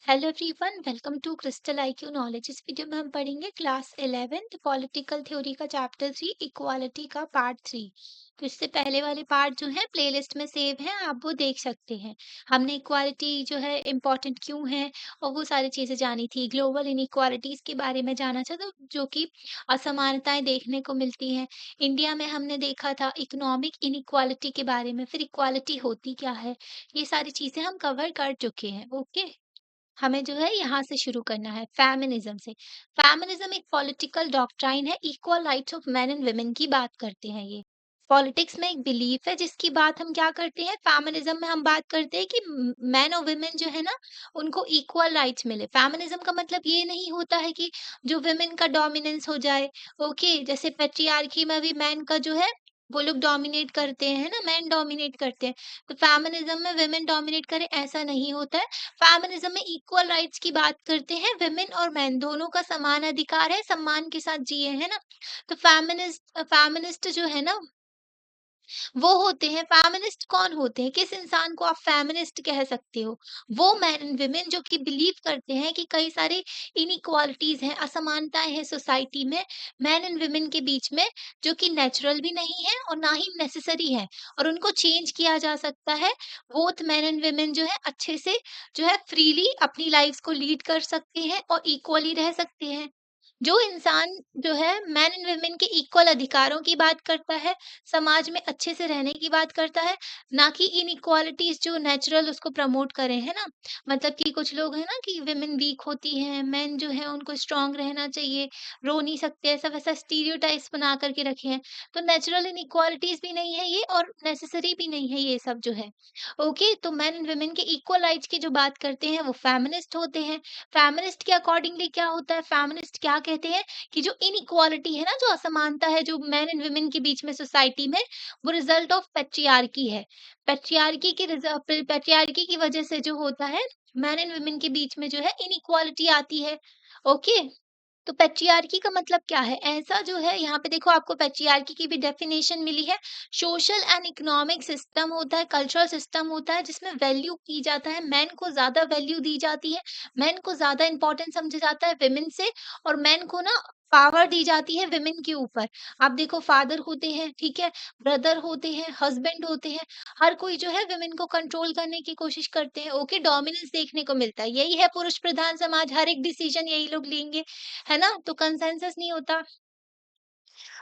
Hello everyone, welcome to Crystal IQ knowledge. इस video में हम पढ़ेंगे क्लास 11th पॉलिटिकल थ्योरी का चैप्टर 3 इक्वालिटी का पार्ट 3। तो इससे पहले वाले पार्ट जो है प्लेलिस्ट में सेव है, आप वो देख सकते हैं। हमने इक्वालिटी जो है इम्पोर्टेंट क्यों है और वो सारी चीज़ें जानी थी। ग्लोबल इनइक्वालिटीज़ के बारे में जाना था, तो जो कि असमानताएं देखने को मिलती हैं। इंडिया में हमने देखा था इकोनॉमिक इनइक्वालिटी के बारे में, फिर इक्वालिटी होती क्या है, ये सारी चीज़ें हम कवर कर चुके हैं। ओके, हमें जो है यहाँ से शुरू करना है फेमिनिज्म से। फेमिनिज्म एक पॉलिटिकल डॉक्ट्राइन है, equal rights of main and women की बात करते हैं ये। पॉलिटिक्स में एक बिलीफ है जिसकी बात हम क्या करते हैं, फेमिनिज्म में हम बात करते हैं कि मैन और वुमेन जो है ना, उनको इक्वल राइट्स मिले। फेमिनिज्म का मतलब ये नहीं होता है कि जो वुमेन का डोमिनेंस हो जाए। ओके, जैसे पैट्रियार्की में भी मैन का जो है वो लोग डोमिनेट करते हैं ना, मैन डोमिनेट करते हैं। तो फेमिनिज्म में वुमेन डोमिनेट करे ऐसा नहीं होता है। फेमिनिज्म में इक्वल राइट्स की बात करते हैं, वुमेन और मैन दोनों का समान अधिकार है, सम्मान के साथ जिए, है ना। तो फेमिनिस्ट जो है ना, वो होते हैं फेमिनिस्ट। कौन होते हैं, किस इंसान को आप फेमिनिस्ट कह सकते हो? वो मैन एंड वुमेन जो कि बिलीव करते हैं कि कई सारे इनइक्वालिटीज हैं, असमानताएं हैं सोसाइटी में, मैन एंड वुमेन के बीच में, जो कि नेचुरल भी नहीं है और ना ही नेसेसरी है, और उनको चेंज किया जा सकता है। बोथ मैन एंड वुमेन जो है अच्छे से जो है फ्रीली अपनी लाइफ्स को लीड कर सकते हैं और इक्वली रह सकते हैं। जो इंसान जो है मैन एंड वुमेन के इक्वल अधिकारों की बात करता है, समाज में अच्छे से रहने की बात करता है, ना कि इनइक्वालिटीज जो नेचुरल उसको प्रमोट करें, है ना। मतलब कि कुछ लोग हैं ना कि वुमेन वीक होती हैं, मेन जो है उनको स्ट्रांग रहना चाहिए, रो नहीं सकते, ऐसा वैसा स्टीरियोटाइप्स बना करके रखे हैं। तो नेचुरल इनइक्वालिटीज भी नहीं है ये, और नेसेसरी भी नहीं है ये सब जो है। ओके, तो मैन एंड वुमेन के इक्वल राइट्स की जो बात करते हैं वो फेमिनिस्ट होते हैं। फेमिनिस्ट के अकॉर्डिंगली क्या होता है, फेमिनिस्ट क्या कहते हैं कि जो इनइक्वालिटी है ना, जो असमानता है जो मैन एंड वुमेन के बीच में सोसाइटी में, वो रिजल्ट ऑफ पैट्रियार्की है। पैट्रियार्की की वजह से जो होता है, मैन एंड वुमेन के बीच में जो है इनइक्वालिटी आती है। ओके, तो पैट्रियार्की का मतलब क्या है? ऐसा जो है यहाँ पे देखो, आपको पैट्रियार्की की भी डेफिनेशन मिली है। सोशल एंड इकोनॉमिक सिस्टम होता है, कल्चरल सिस्टम होता है, जिसमें वैल्यू की जाता है, मैन को ज़्यादा वैल्यू दी जाती है, मैन को ज़्यादा इम्पोर्टेंट समझा जाता है वुमेन से, और मैन को ना पावर दी जाती है वुमेन के ऊपर। आप देखो, फादर होते हैं, ठीक है, ब्रदर होते हैं, हस्बैंड होते हैं, हर कोई जो है वुमेन को कंट्रोल करने की कोशिश करते हैं। ओके, डोमिनेंस देखने को मिलता है। यही है पुरुष प्रधान समाज, हर एक डिसीजन यही लोग लेंगे, है ना? तो कंसेंसस नहीं होता।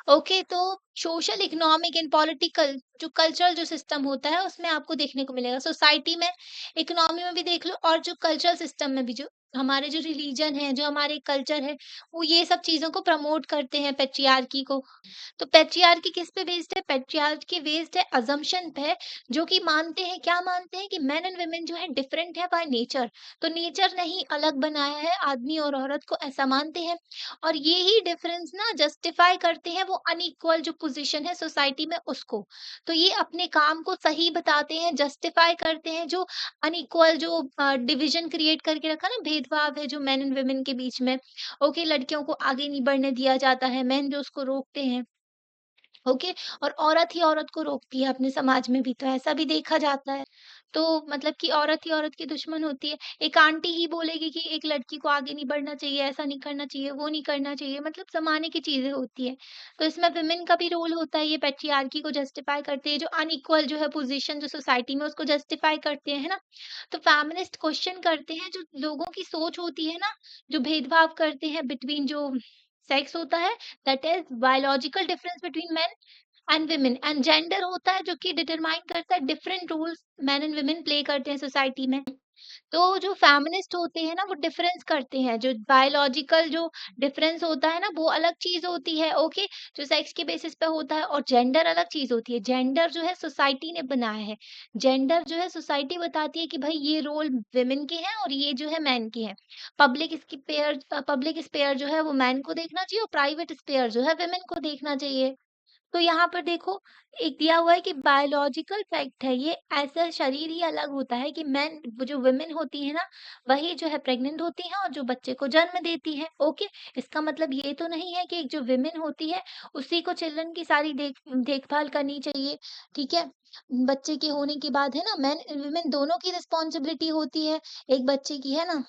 ओके, तो सोशल, इकोनॉमिक एंड पॉलिटिकल जो कल्चरल जो सिस्टम होता है उसमें आपको देखने को मिलेगा। सोसाइटी में, इकोनॉमी में भी देख लो, और जो कल्चरल सिस्टम में भी, जो हमारे जो रिलीजन है, जो हमारे कल्चर है, वो ये सब चीज़ों को प्रमोट करते हैं, पैट्रियार्की को। तो पैट्रियार्की किस पे बेस्ड है? पैट्रियार्की बेस्ड है अजम्पशन पे, जो कि मानते हैं, क्या मानते हैं कि मेन एंड वुमेन जो है डिफरेंट है बाय नेचर। तो नेचर ने ही अलग बनाया है आदमी और औरत को, ऐसा मानते हैं। और ये ही डिफरेंस ना जस्टिफाई करते हैं वो अनइक्वल जो पोजीशन है सोसाइटी में उसको। तो ये अपने काम को सही बताते हैं, जस्टिफाई करते हैं जो अनइक्वल जो डिवीजन क्रिएट करके रखा ना, भेदभाव है जो मेन एंड वुमेन के बीच में। ओके, लड़कियों को आगे नहीं बढ़ने दिया जाता है, मेन जो उसको रोकते हैं। ओके, और औरत ही औरत को रोकती है अपने समाज में भी, तो ऐसा भी देखा जाता है। तो मतलब कि औरत ही औरत की दुश्मन होती है। एक आंटी ही बोलेगी कि एक लड़की को आगे नहीं बढ़ना चाहिए, ऐसा नहीं करना चाहिए, वो नहीं करना चाहिए, मतलब ज़माने की चीज़ें होती हैं। तो इसमें वुमेन का भी रोल होता है, ये पैट्रियार्की को जस्टिफ़ाई करते हैं, जो अनइक्वल जो है पोज़ीशन जो सोसाइटी में, उसको जस्टिफ़ाई करते हैं, है ना? तो फेमिनिस्ट क्वेश्चन करते हैं जो लोगों की सोच होती है ना, जो भेदभाव करते हैं बिटवीन जो सेक्स होता है, that is biological difference between men and women, and gender होता है जो कि डिटरमाइन करता है different roles men and women play करते हैं सोसाइटी में। तो जो फेमिनिस्ट होते हैं ना, वो डिफरेंस करते हैं, जो बायोलॉजिकल जो डिफरेंस होता है ना, वो अलग चीज होती है। ओके, जो सेक्स के बेसिस पे होता है, और जेंडर अलग चीज होती है। जेंडर जो है सोसाइटी ने बनाया है। जेंडर जो है सोसाइटी बताती है कि भाई ये रोल वुमेन के हैं और ये जो है मैन के हैं। पब्लिक स्पेयर जो है वो मैन को देखना चाहिए, और प्राइवेट स्पेयर जो है वुमेन को देखना चाहिए। तो यहाँ पर देखो, एक दिया हुआ है कि बायोलॉजिकल फैक्ट है ये, ऐसा शरीर ही अलग होता है कि मैन, वो जो वुमेन होती है ना, वही जो है प्रेग्नेंट होती हैं और जो बच्चे को जन्म देती है। ओके, इसका मतलब ये तो नहीं है कि एक जो वुमेन होती है उसी को चिल्ड्रन की सारी देखभाल करनी चाहिए, ठीक है। बच्चे के होने के बाद है ना, मैन वुमेन दोनों की रिस्पॉन्सिबिलिटी होती है एक बच्चे की, है ना।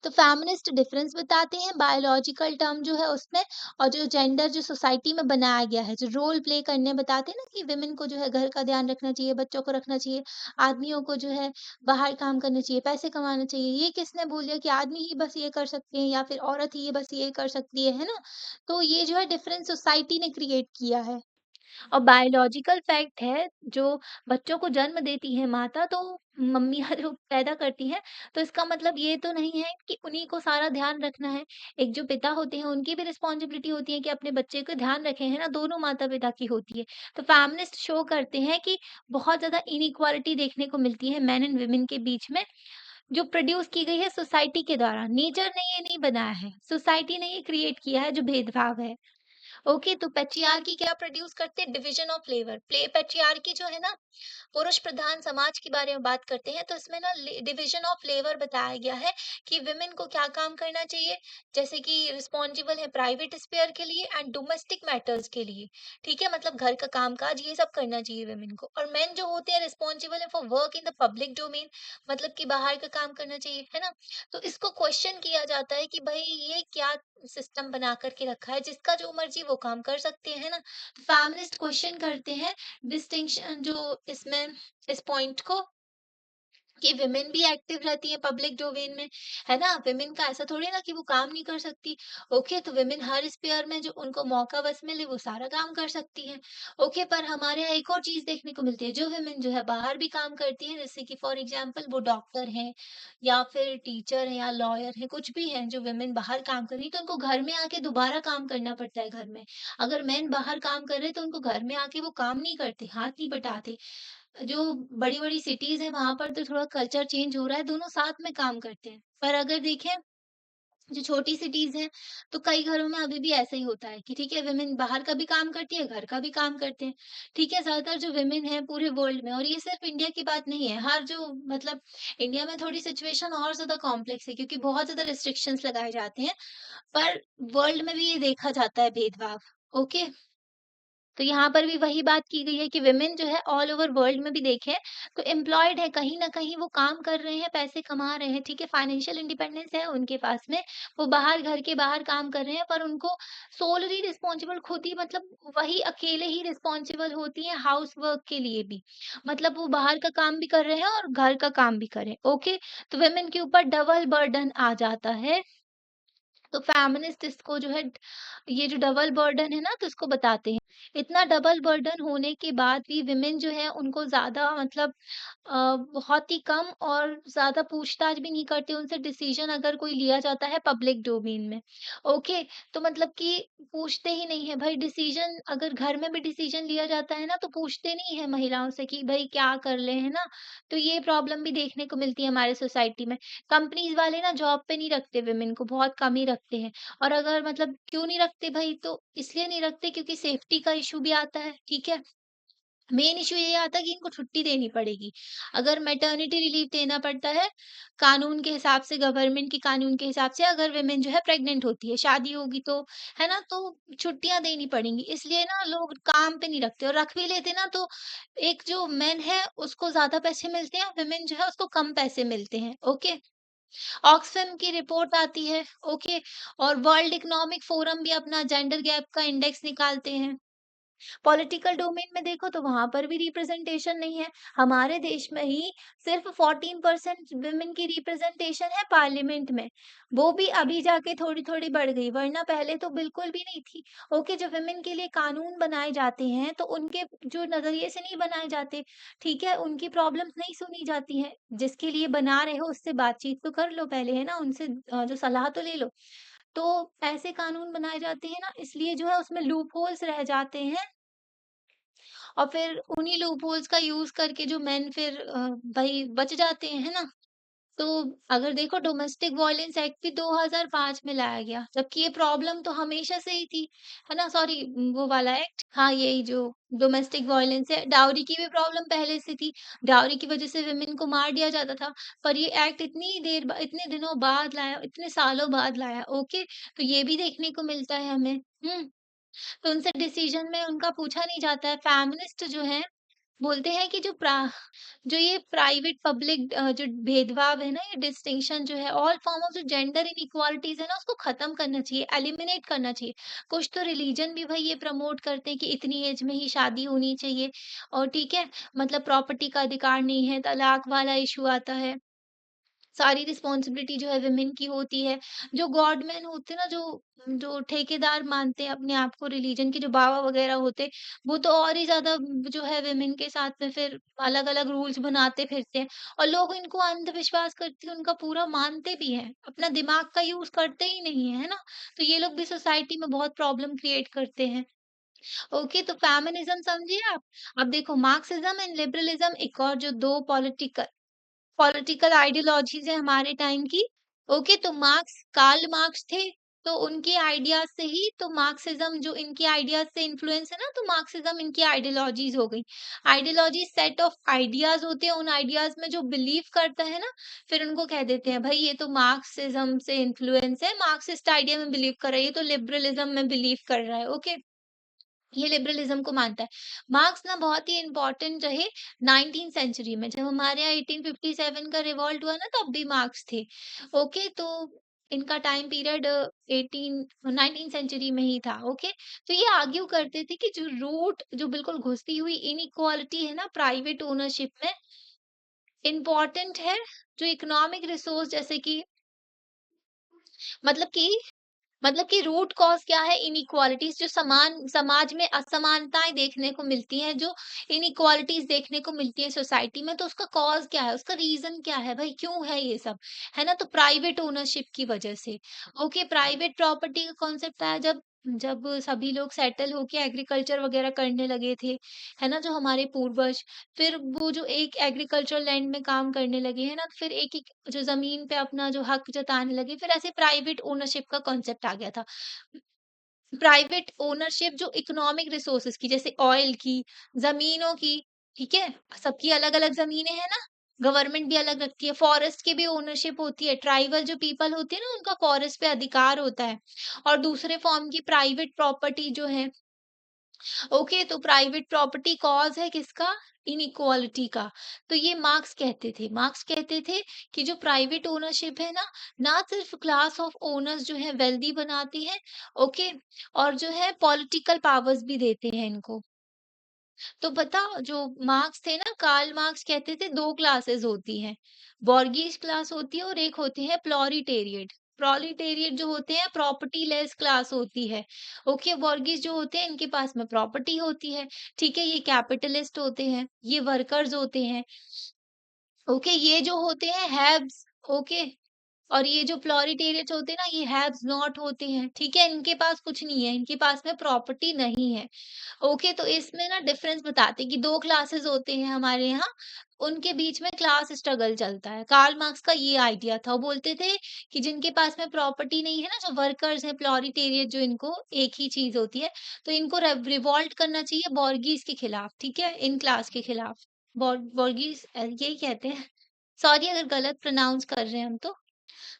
तो फेमिनिस्ट डिफरेंस बताते हैं बायोलॉजिकल टर्म जो है उसमें, और जो जेंडर जो सोसाइटी में बनाया गया है, जो रोल प्ले करने बताते हैं ना कि विमेन को जो है घर का ध्यान रखना चाहिए, बच्चों को रखना चाहिए, आदमियों को जो है बाहर काम करना चाहिए, पैसे कमाना चाहिए। ये किसने बोल दिया कि आदमी ही बस ये कर सकते हैं या फिर औरत ही ये बस ये कर सकती है ना? तो ये जो है डिफरेंस सोसाइटी ने क्रिएट किया है। और बायोलॉजिकल फैक्ट है, जो बच्चों को जन्म देती है माता, तो मम्मियाँ जो पैदा करती हैं, तो इसका मतलब ये तो नहीं है कि उन्हीं को सारा ध्यान रखना है। एक जो पिता होते हैं उनकी भी रिस्पॉन्सिबिलिटी होती है कि अपने बच्चे का ध्यान रखें, है ना? दोनों माता-पिता की होती है। तो फेमिनिस्ट शो करते हैं कि बहुत ज़्यादा इनइक्वालिटी देखने को मिलती है मेन एंड वुमेन के बीच में, जो प्रोड्यूस की गई है सोसाइटी के द्वारा। नेचर ने ये नहीं बनाया है, सोसाइटी ने ये क्रिएट किया है जो भेदभाव है। ओके, तो पैट्रियार्की क्या प्रोड्यूस करते हैं? Division of labour. Play patriarchy जो है ना, पुरुष प्रधान समाज के बारे में बात करते हैं, तो इसमें ना डिवीजन ऑफ लेबर बताया गया है कि विमेन को क्या काम करना चाहिए, जैसे कि रिस्पॉन्सिबल है प्राइवेट स्पेयर के लिए एंड डोमेस्टिक मैटर्स के लिए। ठीक है, मतलब घर का कामकाज ये सब करना चाहिए विमेन को। और मेन जो होते हैं रिस्पॉन्सिबल है for work in the public domain, मतलब कि बाहर का काम करना चाहिए, है ना? तो इसको क्वेश्चन किया जाता है कि भाई ये क्या सिस्टम बना करके रखा है, जिसका जो मर्जी वो काम कर सकते हैं, है ना? तो फेमिनिस्ट क्वेश्चन करते हैं डिस्टिंक्शन जो इसमें, इस पॉइंट को, कि विमेन भी एक्टिव रहती है पब्लिक डोमेन में, है ना? विमेन का ऐसा थोड़ी ना कि वो काम नहीं कर सकती। ओके, तो विमेन हर स्पेयर में जो उनको मौका बस मिले वो सारा काम कर सकती है। ओके, पर हमारे यहाँ एक और चीज देखने को मिलती है, जो विमेन जो है बाहर भी काम करती है, जैसे कि फॉर एग्जाम्पल वो डॉक्टर है या फिर टीचर है या लॉयर है, कुछ भी है, जो विमेन बाहर काम कर रही है, तो उनको घर में आके दोबारा काम करना पड़ता है घर में। अगर मैन बाहर काम कर रहे हैं तो उनको घर में आके वो काम नहीं करते, हाथ नहीं बटाते। जो बड़ी-बड़ी सिटीज़ हैं वहाँ पर तो थोड़ा कल्चर चेंज हो रहा है, दोनों साथ में काम करते हैं। पर अगर देखें जो छोटी सिटीज़ हैं, तो कई घरों में अभी भी ऐसा ही होता है कि ठीक है, वुमेन बाहर का भी काम करती है, घर का भी काम करते हैं। ठीक है, ज़्यादातर जो वुमेन हैं पूरे वर्ल्ड में, और ये सिर्फ़ इंडिया की बात नहीं है, हर जो मतलब इंडिया में थोड़ी सिचुएशन और ज़्यादा कॉम्प्लेक्स है क्योंकि बहुत ज़्यादा रिस्ट्रिक्शंस लगाए जाते हैं, पर वर्ल्ड में भी ये देखा जाता है भेदभाव। ओके? तो यहाँ पर भी वही बात की गई है कि विमेन जो है ऑल ओवर वर्ल्ड में भी देखें तो एम्प्लॉयड है, कहीं न कहीं वो काम कर रहे हैं, पैसे कमा रहे हैं, ठीक है? फाइनेंशियल इंडिपेंडेंस है उनके पास में, वो बाहर घर के बाहर काम कर रहे हैं, पर उनको सोलली रिस्पॉन्सिबल खुद ही, मतलब वही अकेले ही रिस्पॉन्सिबल होती हैं हाउस वर्क के लिए भी। मतलब वो बाहर का काम भी कर रहे हैं और घर का काम भी कर रहे हैं, ओके? तो विमेन के ऊपर डबल बर्डन आ जाता है। तो फेमिनिस्ट इसको जो है ये जो डबल बर्डन है ना, तो इसको बताते हैं। इतना डबल बर्डन होने के बाद भी विमेन जो है उनको ज़्यादा मतलब बहुत ही कम और ज़्यादा पूछताछ भी नहीं करते उनसे, डिसीजन अगर कोई लिया जाता है पब्लिक डोमेन में। ओके, तो मतलब कि पूछते ही नहीं है भाई, डिसीजन अगर घर में भी डिसीजन लिया जाता है ना, तो पूछते नहीं है महिलाओं से कि भाई क्या कर ले, है ना? तो ये प्रॉब्लम भी देखने को मिलती है हमारे सोसाइटी में। कंपनीज़ वाले ना जॉब पे नहीं रखते वुमेन को, बहुत कम ही रखते हैं। और अगर मतलब क्यों नहीं रखते भई, तो इसलिए नहीं रखते क्योंकि सेफ्टी का इश्यू भी आता है, ठीक है? मेन इश्यू ये आता है कि इनको छुट्टी देनी पड़ेगी। अगर मैटरनिटी रिलीव देना पड़ता है, कानून के हिसाब से, गवर्नमेंट के कानून के हिसाब से, अगर वुमेन जो है प्रेग्नेंट होती है, शादी होगी तो, है ना? तो छुट्टियाँ देनी पड़ेंगी। इसलिए ना लोग काम पे नहीं रखते, और रख भी लेते ना तो एक जो मेन है उसको ज़्यादा पैसे मिलते हैं, वुमेन जो है उसको कम पैसे मिलते हैं, ओके? ऑक्सफैम की रिपोर्ट आती है, ओके? और वर्ल्ड इकोनॉमिक फोरम भी अपना जेंडर गैप का इंडेक्स निकालते हैं। पॉलिटिकल डोमेन में देखो तो वहाँ पर भी रिप्रेजेंटेशन नहीं है। हमारे देश में ही सिर्फ 14% वुमेन की रिप्रेजेंटेशन है पार्लियामेंट में। वो भी अभी जाके थोड़ी-थोड़ी बढ़ गई, वरना पहले तो बिल्कुल भी नहीं थी। ओके, जो वुमेन के लिए कानून बनाए जाते हैं तो उनके जो नज़रिए से नहीं बनाए जाते, ठीक है? उनकी प्रॉब्लम्स नहीं सुनी जाती हैं। जिसके लिए बना रहे हो उससे बातचीत तो कर लो पहले, है ना? उनसे जो सलाह तो ले लो। तो ऐसे कानून बनाए जाते हैं ना, इसलिए जो है उसमें लूप होल्स रह जाते हैं, और फिर उन्हीं लूपहोल्स का यूज़ करके जो मेन फिर भई बच जाते हैं, है ना? तो अगर देखो डोमेस्टिक वायलेंस एक्ट भी 2005 में लाया गया, जबकि ये प्रॉब्लम तो हमेशा से ही थी, है ना? सॉरी, वो वाला एक्ट, हाँ, यही जो डोमेस्टिक वायलेंस है, डाउरी की भी प्रॉब्लम पहले से थी। डाउरी की वज़ह से वुमेन को मार दिया जाता था, पर ये एक्ट इतने दिनों बाद लाया, इतने सालों बाद लाया, ओके? तो ये भी देखने को मिलता है हमें। तो उनसे डिसीजन में उनका पूछा नहीं जाता है। फेमिनिस्ट जो हैं बोलते हैं कि जो ये प्राइवेट पब्लिक जो भेदभाव है ना, ये डिस्टिंक्शन जो है, ऑल फॉर्म ऑफ जो जेंडर इनइक्वालिटीज है ना, उसको खत्म करना चाहिए, एलिमिनेट करना चाहिए। कुछ तो रिलीजन भी भाई ये प्रमोट करते हैं कि इतनी एज में ही शादी होनी चाहिए, और ठीक है, मतलब प्रॉपर्टी का अधिकार नहीं है, तलाक वाला इशू आता है, सारी रिस्पॉन्सिबिलिटी जो है विमेन की होती है। जो गॉडमैन होते हैं ना, जो जो ठेकेदार मानते हैं अपने आप को रिलीजन के, जो बाबा वगैरह होते, वो तो और ही ज़्यादा जो है विमेन के साथ में फिर अलग-अलग रूल्स बनाते फिरते हैं, और लोग इनको अंधविश्वास करके उनका पूरा मानते भी हैं। अपना दिमाग का यूज़ करते ही नहीं है, है ना? तो ये लोग भी सोसाइटी में बहुत प्रॉब्लम क्रिएट करते हैं। ओके, तो फेमिनिज़्म समझिए आप। अब देखो, मार्क्सिज़्म एंड लिबरलिज़्म एक और जो 2 पॉलिटिकल आइडियोलॉजीज़ है हमारे टाइम की। ओके, तो कार्ल मार्क्स थे, तो उनके आइडियाज़ से ही तो मार्क्सिज़्म जो इनके आइडियाज़ से इन्फ्लुएंस है ना, तो मार्क्सिज़्म इनकी आइडियोलॉजीज़ हो गई। आइडियोलॉजी सेट ऑफ आइडियाज़ होते हैं, उन आइडियाज़ में जो बिलीव करता है ना, फिर उनको कह देते हैं भई ये तो मार्क्सिज़्म से इन्फ्लुएंस है, मार्क्सिस्ट आइडिया में बिलीव कर रहा है, ये तो लिबरलिज़्म में बिलीव कर रहा है। ओके। ये लिबरलिज्म को मानता है। मार्क्स ना बहुत ही इम्पोर्टेंट रहे 19th सेंचुरी में, जब हमारे यहाँ 1857 का रिवॉल्ट हुआ ना, तब भी मार्क्स थे। ओके, तो इनका टाइम पीरियड 19th सेंचुरी में ही था। ओके, तो ये आर्ग्यू करते थे कि जो रूट जो बिल्कुल घुसी हुई इनइक्वालिटी है ना प्राइवेट ओनरशिप में, इम्पोर्टेंट है। जो इकोनॉमिक रिसोर्स जैसे कि मतलब कि रूट कॉज़ क्या है? इनइक्वालिटीज़, जो समाज में असमानताएँ देखने को मिलती हैं, जो इनइक्वालिटीज़ देखने को मिलती है सोसाइटी में, तो उसका कॉज़ क्या है? उसका रीज़न क्या है भई, क्यों है ये सब? है ना? तो प्राइवेट ओनरशिप की वजह से। ओके, प्राइवेट प्रॉपर्टी का कॉन्सेप्ट आया जब जब सभी लोग सेटल होके एग्रीकल्चर वगैरह करने लगे थे, है ना? जो हमारे पूर्वज, फिर वो जो एक एग्रीकल्चरल लैंड में काम करने लगे, है ना? फिर एक-एक जो ज़मीन पे अपना जो हक जताने लगे, फिर ऐसे प्राइवेट ओनरशिप का कॉन्सेप्ट आ गया था। प्राइवेट ओनरशिप जो इकोनॉमिक रिसोर्सेज़ की, जैसे ऑयल की, ज़मीनों की, ठीक है? सबकी अलग-अलग ज़मीनें हैं ना, गवर्नमेंट भी अलग रखती है, फॉरेस्ट की भी ओनरशिप होती है, ट्राइबल जो पीपल होती है ना, उनका फॉरेस्ट पे अधिकार होता है, और दूसरे फॉर्म की प्राइवेट प्रॉपर्टी जो है। ओके, तो प्राइवेट प्रॉपर्टी कॉज़ है किसका? इनइक्वालिटी का। तो ये मार्क्स कहते थे कि जो प्राइवेट ओनरशिप है ना, ना सिर्फ क्लास ऑफ ओनर्स जो है वेल्दी बनाती है, ओके, और जो है पॉलिटिकल पावर्स भी देते हैं इनको। तो बताओ, जो मार्क्स थे ना, कार्ल मार्क्स कहते थे 2 क्लासेस होती हैं, बॉर्गीज क्लास होती है और एक होती है प्रोलिटेरिएट। प्रोलिटेरिएट जो होते हैं प्रॉपर्टी लेस क्लास होती है। ओके, बॉर्गीज जो होते हैं इनके पास में प्रॉपर्टी होती है। ठीक है, ये कैपिटलिस्ट होते हैं, ये वर्कर्स होते हैं। ओके, ये जो होते हैं हैव्स। ओके, और ये जो प्लोरिटेरियट्स होते हैं ना, ये हैव्स नॉट होते हैं, ठीक है? इनके पास कुछ नहीं है, इनके पास में प्रॉपर्टी नहीं है। ओके, तो इसमें ना डिफरेंस बताते हैं कि 2 क्लासेस होते हैं हमारे यहाँ, उनके बीच में क्लास स्ट्रगल चलता है। कार्ल मार्क्स का ये आइडिया था, वो बोलते थे कि जिनके पास में प्रॉपर्टी नहीं है ना, जो वर्कर्स हैं, प्लोरिटेरियट जो, इनको एक ही चीज़ होती है, तो इनको रिवोल्ट करना चाहिए बॉर्गीज़ के खिलाफ, ठीक है? इन क्लास के खिलाफ। बॉर्गीज़ यही कहते हैं। सॉरी अगर गलत प्रोनाउंस कर रहे हैं हम तो।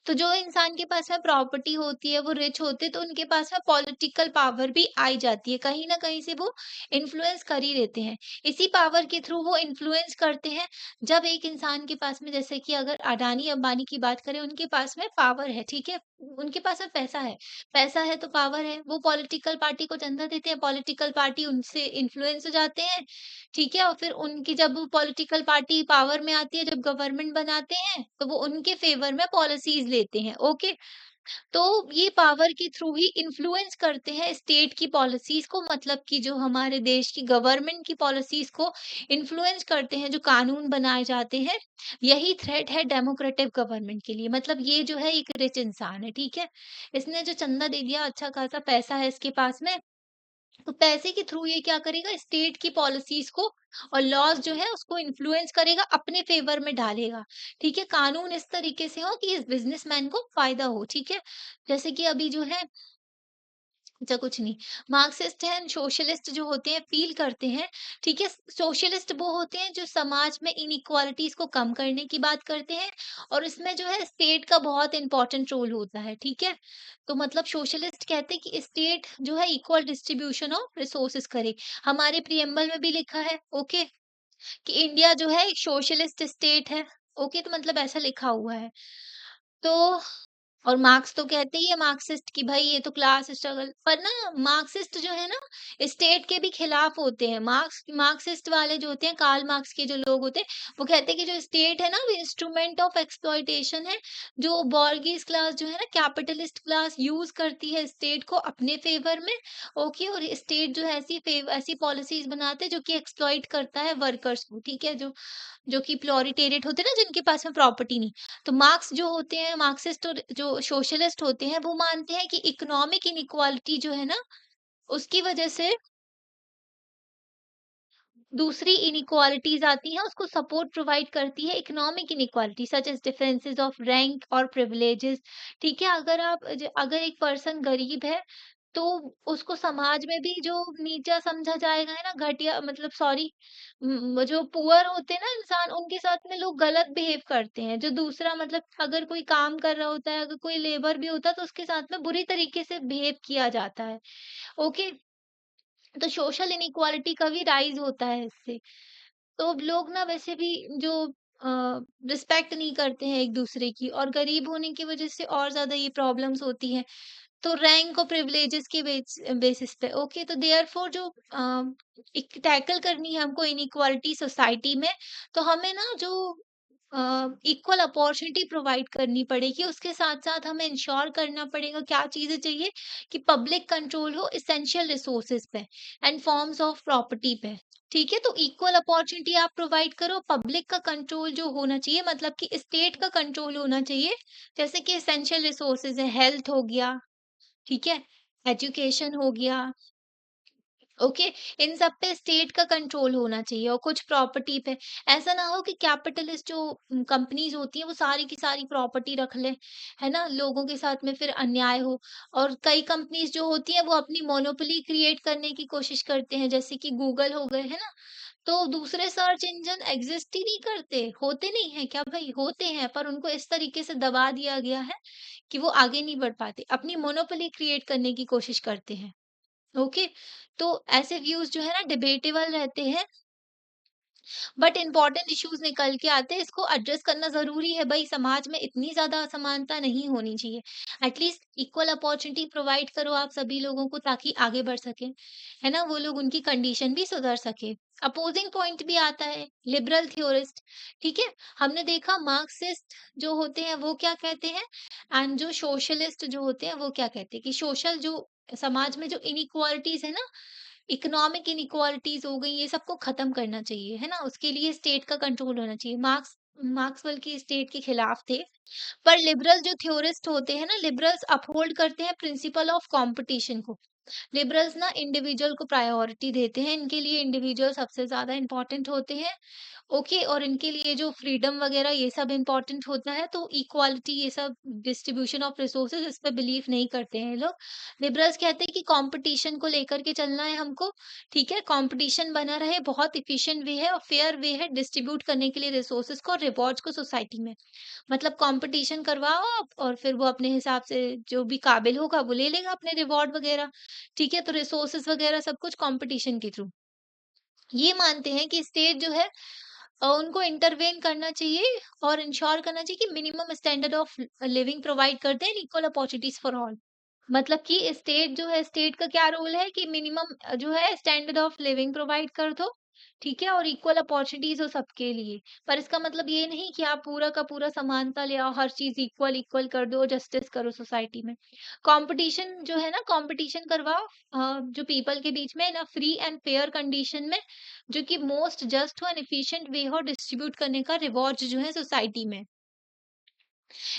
तो जो इंसान के पास में प्रॉपर्टी होती है, वो रिच होते हैं, तो उनके पास में पॉलिटिकल पावर भी आई जाती है। कहीं न कहीं से वो इन्फ्लुएंस कर ही लेते हैं। इसी पावर के थ्रू वो इन्फ्लुएंस करते हैं, जब एक इंसान के पास में, जैसे कि अगर अडानी-अंबानी की बात करें, उनके पास में पावर है, ठीक है? उनके पास में पैसा है। पैसा है तो पावर है। वो पॉलिटिकल पार्टी को चंदा देते हैं, पॉलिटिकल पार्टी उनसे इन्फ्लुएंस हो जाते हैं, ठीक है? और फिर उनकी जब पॉलिटिकल पार्टी पावर में आती है, जब गवर्नमेंट बनाते हैं, तो वो उनके फ़ेवर में पॉलिसीज़ लेते हैं, ओके? तो ये पावर के थ्रू ही इन्फ्लुएंस करते हैं स्टेट की पॉलिसीज़ को, मतलब कि जो हमारे देश की गवर्नमेंट की पॉलिसीज़ को इन्फ्लुएंस करते हैं, जो कानून बनाए जाते हैं। यही थ्रेट है डेमोक्रेटिक गवर्नमेंट के लिए। मतलब ये जो है एक रिच इंसान है, ठीक है? इसने जो चंदा दे दिया, अच्छा खासा पैसा है इसके पास में, तो पैसे के थ्रू ये क्या करेगा, स्टेट की पॉलिसीज को और लॉज जो है उसको इन्फ्लुएंस करेगा, अपने फेवर में डालेगा। ठीक है, कानून इस तरीके से हो कि इस बिजनेसमैन को फायदा हो। ठीक है, जैसे कि अभी जो है, अच्छा कुछ नहीं, मार्क्सिस्ट एंड सोशलिस्ट जो होते हैं फील करते हैं, ठीक है? सोशलिस्ट वो होते हैं जो समाज में इनइक्वालिटीज को कम करने की बात करते हैं, और इसमें जो है स्टेट का बहुत इंपॉर्टेंट रोल होता है, ठीक है? तो मतलब सोशलिस्ट कहते हैं कि स्टेट जो है इक्वल डिस्ट्रीब्यूशन ऑफ रिसोर्सेज करे। हमारे प्रियम्बल में भी लिखा है, ओके? कि इंडिया जो है एक सोशलिस्ट स्टेट है। ओके, तो मतलब ऐसा लिखा हुआ है। तो और मार्क्स तो कहते ही है मार्क्सिस्ट कि भाई ये तो क्लास स्ट्रगल, पर ना मार्क्सिस्ट जो है ना स्टेट के भी खिलाफ होते हैं। मार्क्सिस्ट वाले जो होते हैं, कार्ल मार्क्स के जो लोग होते हैं, वो कहते हैं कि जो स्टेट है ना वो इंस्ट्रूमेंट ऑफ एक्सप्लॉइटेशन है। जो बॉर्गीज क्लास जो है ना, कैपिटलिस्ट क्लास यूज करती है स्टेट को अपने फेवर में। ओके, और स्टेट जो है ऐसी पॉलिसीज बनाते हैं जो कि एक्सप्लॉइट करता है वर्कर्स को, ठीक है, जो जो कि प्लोरिटेरिएट होते हैं ना, जिनके पास में प्रॉपर्टी नहीं। तो मार्क्स जो होते हैं, मार्क्सिस्ट और जो सोशलिस्ट होते हैं, वो मानते हैं कि इकोनॉमिक इनइक्वालिटी जो है ना, उसकी वजह से दूसरी इनइक्वालिटीज आती हैं, उसको सपोर्ट प्रोवाइड करती है economic inequality such as differences of rank और प्रिविलेजेस। ठीक है, अगर एक पर्सन गरीब है, तो उसको समाज में भी जो नीचा समझा जाएगा, है ना, घटिया, मतलब सॉरी, जो पुअर होते हैं ना इंसान, उनके साथ में लोग गलत बिहेव करते हैं। जो दूसरा, मतलब अगर कोई काम कर रहा होता है, अगर कोई लेबर भी होता है, तो उसके साथ में बुरी तरीके से बिहेव किया जाता है। ओके, तो सोशल इनइक्वालिटी का भी राइज होता है इससे। तो लोग ना वैसे भी जो रिस्पेक्ट नहीं करते हैं एक दूसरे की, और गरीब होने की वजह से और ज्यादा ये प्रॉब्लम्स होती हैं। तो रैंक और प्रिविलेजेस के बेसिस पे। ओके, तो देयरफॉर जो एक टैकल करनी है हमको इनइक्वालिटी सोसाइटी में, तो हमें ना जो इक्वल अपॉर्चुनिटी प्रोवाइड करनी पड़ेगी, उसके साथ साथ हमें इंश्योर करना पड़ेगा, क्या चीजें चाहिए, कि पब्लिक कंट्रोल हो इसेंशियल रिसोर्सेज पे एंड फॉर्म्स ऑफ प्रॉपर्टी पे। ठीक है, तो इक्वल अपॉर्चुनिटी आप प्रोवाइड करो, पब्लिक का कंट्रोल जो होना चाहिए, मतलब कि स्टेट का कंट्रोल होना चाहिए। जैसे कि एसेंशियल रिसोर्सेज है, हेल्थ हो गया, ठीक है, एजुकेशन हो गया। ओके, इन सब पे स्टेट का कंट्रोल होना चाहिए, और कुछ प्रॉपर्टी पे। ऐसा ना हो कि कैपिटलिस्ट जो कंपनीज होती हैं, वो सारी की सारी प्रॉपर्टी रख ले, है ना, लोगों के साथ में फिर अन्याय हो। और कई कंपनीज जो होती हैं, वो अपनी मोनोपोली क्रिएट करने की कोशिश करते हैं, जैसे कि गूगल हो गए, है ना। तो दूसरे सर्च इंजन एग्जिस्ट ही नहीं करते, होते नहीं है क्या भाई, होते हैं, पर उनको इस तरीके से दबा दिया गया है कि वो आगे नहीं बढ़ पाते, अपनी मोनोपोली क्रिएट करने की कोशिश करते हैं। ओके, तो ऐसे व्यूज जो है ना डिबेटेबल रहते हैं, बट इम्पोर्टेंट इश्यूज निकल के आते हैं। इसको एड्रेस करना जरूरी है भाई, समाज में इतनी ज्यादा असमानता नहीं होनी चाहिए। एटलीस्ट इक्वल अपॉर्चुनिटी प्रोवाइड करो आप सभी लोगों को, ताकि आगे बढ़ सके, है ना, वो लोग, उनकी कंडीशन भी सुधर सके। अपोजिंग पॉइंट भी आता है, लिबरल थ्योरिस्ट। ठीक है, हमने देखा मार्क्सिस्ट जो होते हैं वो क्या कहते हैं, एंड जो सोशलिस्ट जो होते हैं वो क्या कहते हैं, कि सोशल जो समाज में जो इनइक्वालिटीज है ना, इकोनॉमिक इनइक्वालिटीज हो गई, ये सबको खत्म करना चाहिए, है ना, उसके लिए स्टेट का कंट्रोल होना चाहिए। मार्क्स बल्कि स्टेट के खिलाफ थे। पर लिबरल जो थ्योरिस्ट होते हैं ना, लिबरल्स अपहोल्ड करते हैं प्रिंसिपल ऑफ कंपटीशन को। लिबरल्स ना इंडिविजुअल को प्रायोरिटी देते हैं, इनके लिए इंडिविजुअल सबसे ज्यादा इंपॉर्टेंट होते हैं। ओके, और इनके लिए जो फ्रीडम वगैरह ये सब इम्पोर्टेंट होता है, तो इक्वालिटी, ये सब डिस्ट्रीब्यूशन ऑफ रिसोर्सेज, इस पे बिलीव नहीं करते हैं ये लोग। लिबरल्स कहते हैं कि कंपटीशन को लेकर के चलना है हमको। ठीक है, कंपटीशन बना रहे, बहुत इफिशिएंट वे है और फेयर वे है डिस्ट्रीब्यूट करने के लिए रिसोर्सेज को और रिवॉर्ड्स को सोसाइटी में। मतलब कंपटीशन करवाओ आप, और फिर वो अपने हिसाब से जो भी काबिल होगा वो ले लेगा अपने रिवॉर्ड वगैरह। ठीक है, तो रिसोर्सेज वगैरह सब कुछ कंपटीशन के थ्रू। ये मानते हैं कि स्टेट जो है उनको इंटरवेन करना चाहिए और इंश्योर करना चाहिए कि minimum standard of living provide करते हैं, इक्वल अपॉर्चुनिटीज फॉर ऑल। मतलब कि स्टेट जो है, स्टेट का क्या रोल है कि मिनिमम जो है स्टैंडर्ड ऑफ लिविंग प्रोवाइड कर दो, ठीक है, और इक्वल अपॉर्चुनिटीज हो सबके लिए। पर इसका मतलब ये नहीं कि आप पूरा का पूरा समानता ले आओ, हर चीज इक्वल इक्वल कर दो, जस्टिस करो सोसाइटी में। कंपटीशन जो है ना, कंपटीशन करवाओ जो पीपल के बीच में ना, फ्री एंड फेयर कंडीशन में, जो कि मोस्ट जस्ट हो एंड एफिशिएंट वे हो डिस्ट्रीब्यूट करने का रिवॉर्ड जो है सोसाइटी में।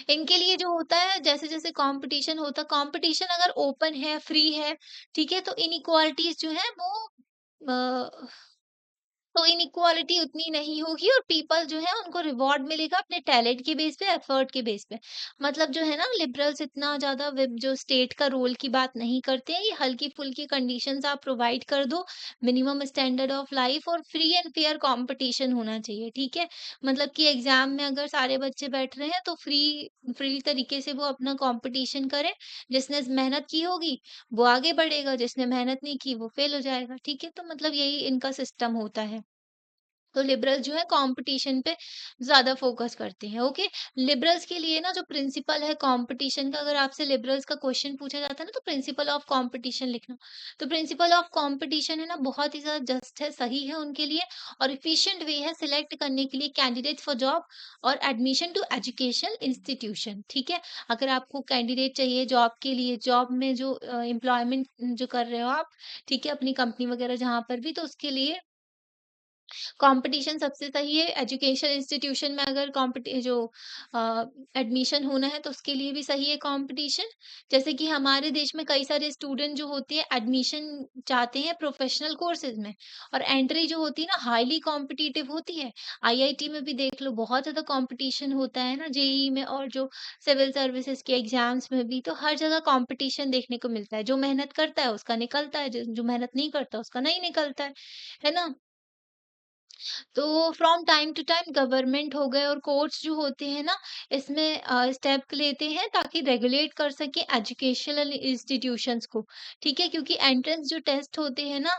इनके लिए जो होता है, जैसे जैसे कंपटीशन होता, कंपटीशन अगर ओपन है, फ्री है, ठीक है, तो इनइक्वालिटीज जो है वो तो इनइक्वालिटी उतनी नहीं होगी, और पीपल जो है उनको रिवॉर्ड मिलेगा अपने टैलेंट के बेस पे, एफर्ट के बेस पे। मतलब जो है ना, लिबरल्स इतना ज्यादा जो स्टेट का रोल की बात नहीं करते हैं, ये हल्की फुल्की कंडीशंस आप प्रोवाइड कर दो, मिनिमम स्टैंडर्ड ऑफ लाइफ, और फ्री एंड फेयर कंपटीशन होना चाहिए। ठीक है, मतलब कि एग्जाम में अगर सारे बच्चे बैठ रहे हैं, तो फ्री फ्री तरीके से वो अपना कंपटीशन करें। जिसने मेहनत की होगी वो आगे बढ़ेगा, जिसने मेहनत नहीं की वो फेल हो जाएगा। ठीक है, तो मतलब यही इनका सिस्टम होता है। तो लिबरल जो है कंपटीशन पे ज़्यादा फोकस करते हैं, ओके। लिबरल्स के लिए ना जो प्रिंसिपल है कंपटीशन का, अगर आपसे लिबरल्स का क्वेश्चन पूछा जाता है ना, तो प्रिंसिपल ऑफ कंपटीशन लिखना। तो प्रिंसिपल ऑफ कंपटीशन है ना, बहुत ही ज़्यादा जस्ट है, सही है उनके लिए, और एफिशिएंट वे है सिलेक्ट करने के लिए कैंडिडेट फॉर जॉब और एडमिशन टू एजुकेशनल इंस्टीट्यूशन, ठीक है। अगर आपको कैंडिडेट चाहिए जॉब के लिए, जॉब में जो एम्प्लॉयमेंट जो कर रहे हो आप, ठीक है, अपनी कंपनी वगैरह जहाँ पर भी, तो उसके लिए कंपटीशन सबसे सही है। एजुकेशन इंस्टीट्यूशन में अगर कॉम्पिटि जो एडमिशन होना है, तो उसके लिए भी सही है कंपटीशन। जैसे कि हमारे देश में कई सारे स्टूडेंट जो होते हैं एडमिशन चाहते हैं प्रोफेशनल कोर्सेज में, और एंट्री जो होती है ना हाईली कॉम्पिटिटिव होती है। आईआईटी में भी देख लो, बहुत ज़्यादा कॉम्पिटिशन होता है ना जेईई में, और जो सिविल सर्विसेज के एग्जाम्स में भी, तो हर जगह कॉम्पिटिशन देखने को मिलता है। जो मेहनत करता है उसका निकलता है, जो मेहनत नहीं करता उसका नहीं निकलता है ना। तो from time to time government हो गए और कोर्ट्स जो होते हैं ना, इसमें स्टेप लेते हैं ताकि रेगुलेट कर सके एजुकेशनल इंस्टीट्यूशंस को, ठीक है, क्योंकि एंट्रेंस जो टेस्ट होते हैं ना,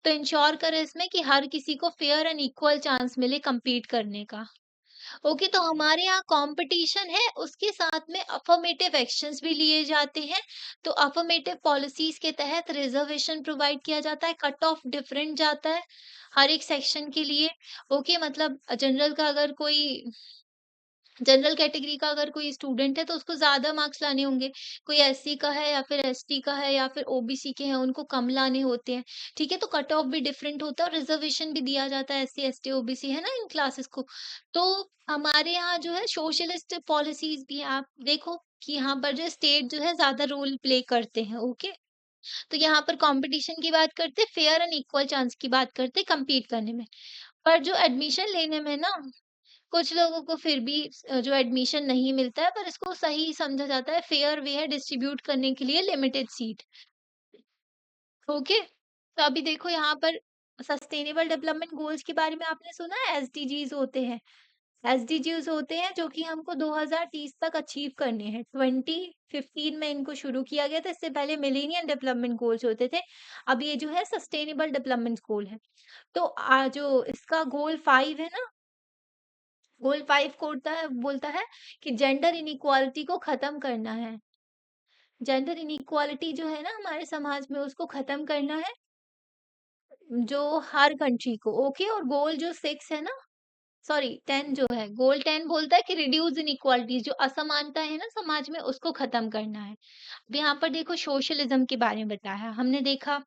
तो इंश्योर करें इसमें कि हर किसी को फेयर एंड इक्वल चांस मिले compete करने का। ओके, तो हमारे यहाँ कंपटीशन है, उसके साथ में अफर्मेटिव एक्शंस भी लिए जाते हैं। तो अफर्मेटिव पॉलिसीज के तहत रिजर्वेशन प्रोवाइड किया जाता है, कट ऑफ डिफरेंट जाता है हर एक सेक्शन के लिए। ओके, मतलब जनरल कैटेगरी का अगर कोई स्टूडेंट है, तो उसको ज़्यादा मार्क्स लाने होंगे। कोई एससी का है या फिर एसटी का है या फिर ओबीसी के हैं, उनको कम लाने होते हैं। ठीक है? तो कट ऑफ भी डिफरेंट होता है और रिजर्वेशन भी दिया जाता है एससी, एसटी, ओबीसी है ना इन क्लासेस को। तो हमारे यहाँ जो है सोशलिस्ट पॉलिसीज़ भी है। आप देखो कि यहाँ पर जो स्टेट जो है ज़्यादा रोल प्ले करते हैं, ओके? तो यहाँ पर कॉम्पिटिशन की बात करते, फेयर एंड इक्वल चांस की बात करते कम्पीट करने में। पर जो एडमिशन लेने में ना, कुछ लोगों को फिर भी जो एडमिशन नहीं मिलता है, पर इसको सही समझा जाता है, फेयर वे है डिस्ट्रीब्यूट करने के लिए लिमिटेड सीट। ओके, तो अभी देखो यहाँ पर सस्टेनेबल डेवलपमेंट गोल्स के बारे में आपने सुना है, एसडीजीज होते हैं। एसडीजीज होते हैं जो कि हमको 2030 तक अचीव करने हैं। 2015 में इनको शुरू किया गया था, इससे पहले मिलेनियम डेवलपमेंट गोल्स होते थे। अब ये जो है सस्टेनेबल डेवलपमेंट गोल है। तो जो इसका गोल 5 है ना, गोल 5 बोलता है कि जेंडर इनइक्वालिटी को खत्म करना है। जेंडर इनइक्वालिटी जो है ना हमारे समाज में, उसको खत्म करना है, जो हर कंट्री को, ओके। और गोल जो 6 है ना, सॉरी 10 जो है, गोल 10 बोलता है कि रिड्यूस इनइक्वालिटी, जो असमानता है ना समाज में, उसको खत्म करना है। अब यहाँ पर देखो सोशलिज्म के बारे में बताया हमने, देखा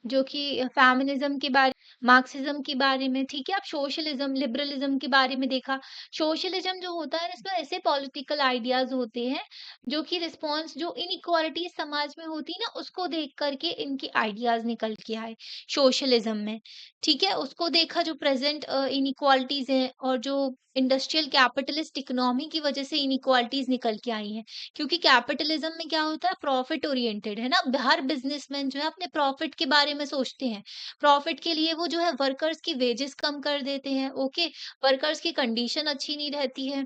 जो कि फेमिनिज्म के बारे, मार्क्सिज्म के बारे में, ठीक है। अब सोशलिज्म, लिबरलिज्म के बारे में देखा। सोशलिज्म जो होता है ना, इसमें ऐसे पॉलिटिकल आइडियाज होते हैं जो कि रिस्पॉन्स जो इनइक्वालिटी समाज में होती है ना, उसको देख करके इनके आइडियाज निकल के आए सोशलिज्म में, ठीक है। उसको देखा जो प्रेजेंट इनइक्वालिटीज हैं, और जो इंडस्ट्रियल कैपिटलिस्ट इकोनॉमी की वजह से इनइक्वालिटीज निकल के आई हैं। क्योंकि कैपिटलिज्म में क्या होता है, प्रॉफिट ओरिएंटेड है ना, हर बिजनेसमैन जो है अपने प्रॉफिट के बारे में सोचते हैं। प्रॉफिट के लिए वो जो है वर्कर्स की वेजेस कम कर देते हैं, ओके। वर्कर्स की कंडीशन अच्छी नहीं रहती है,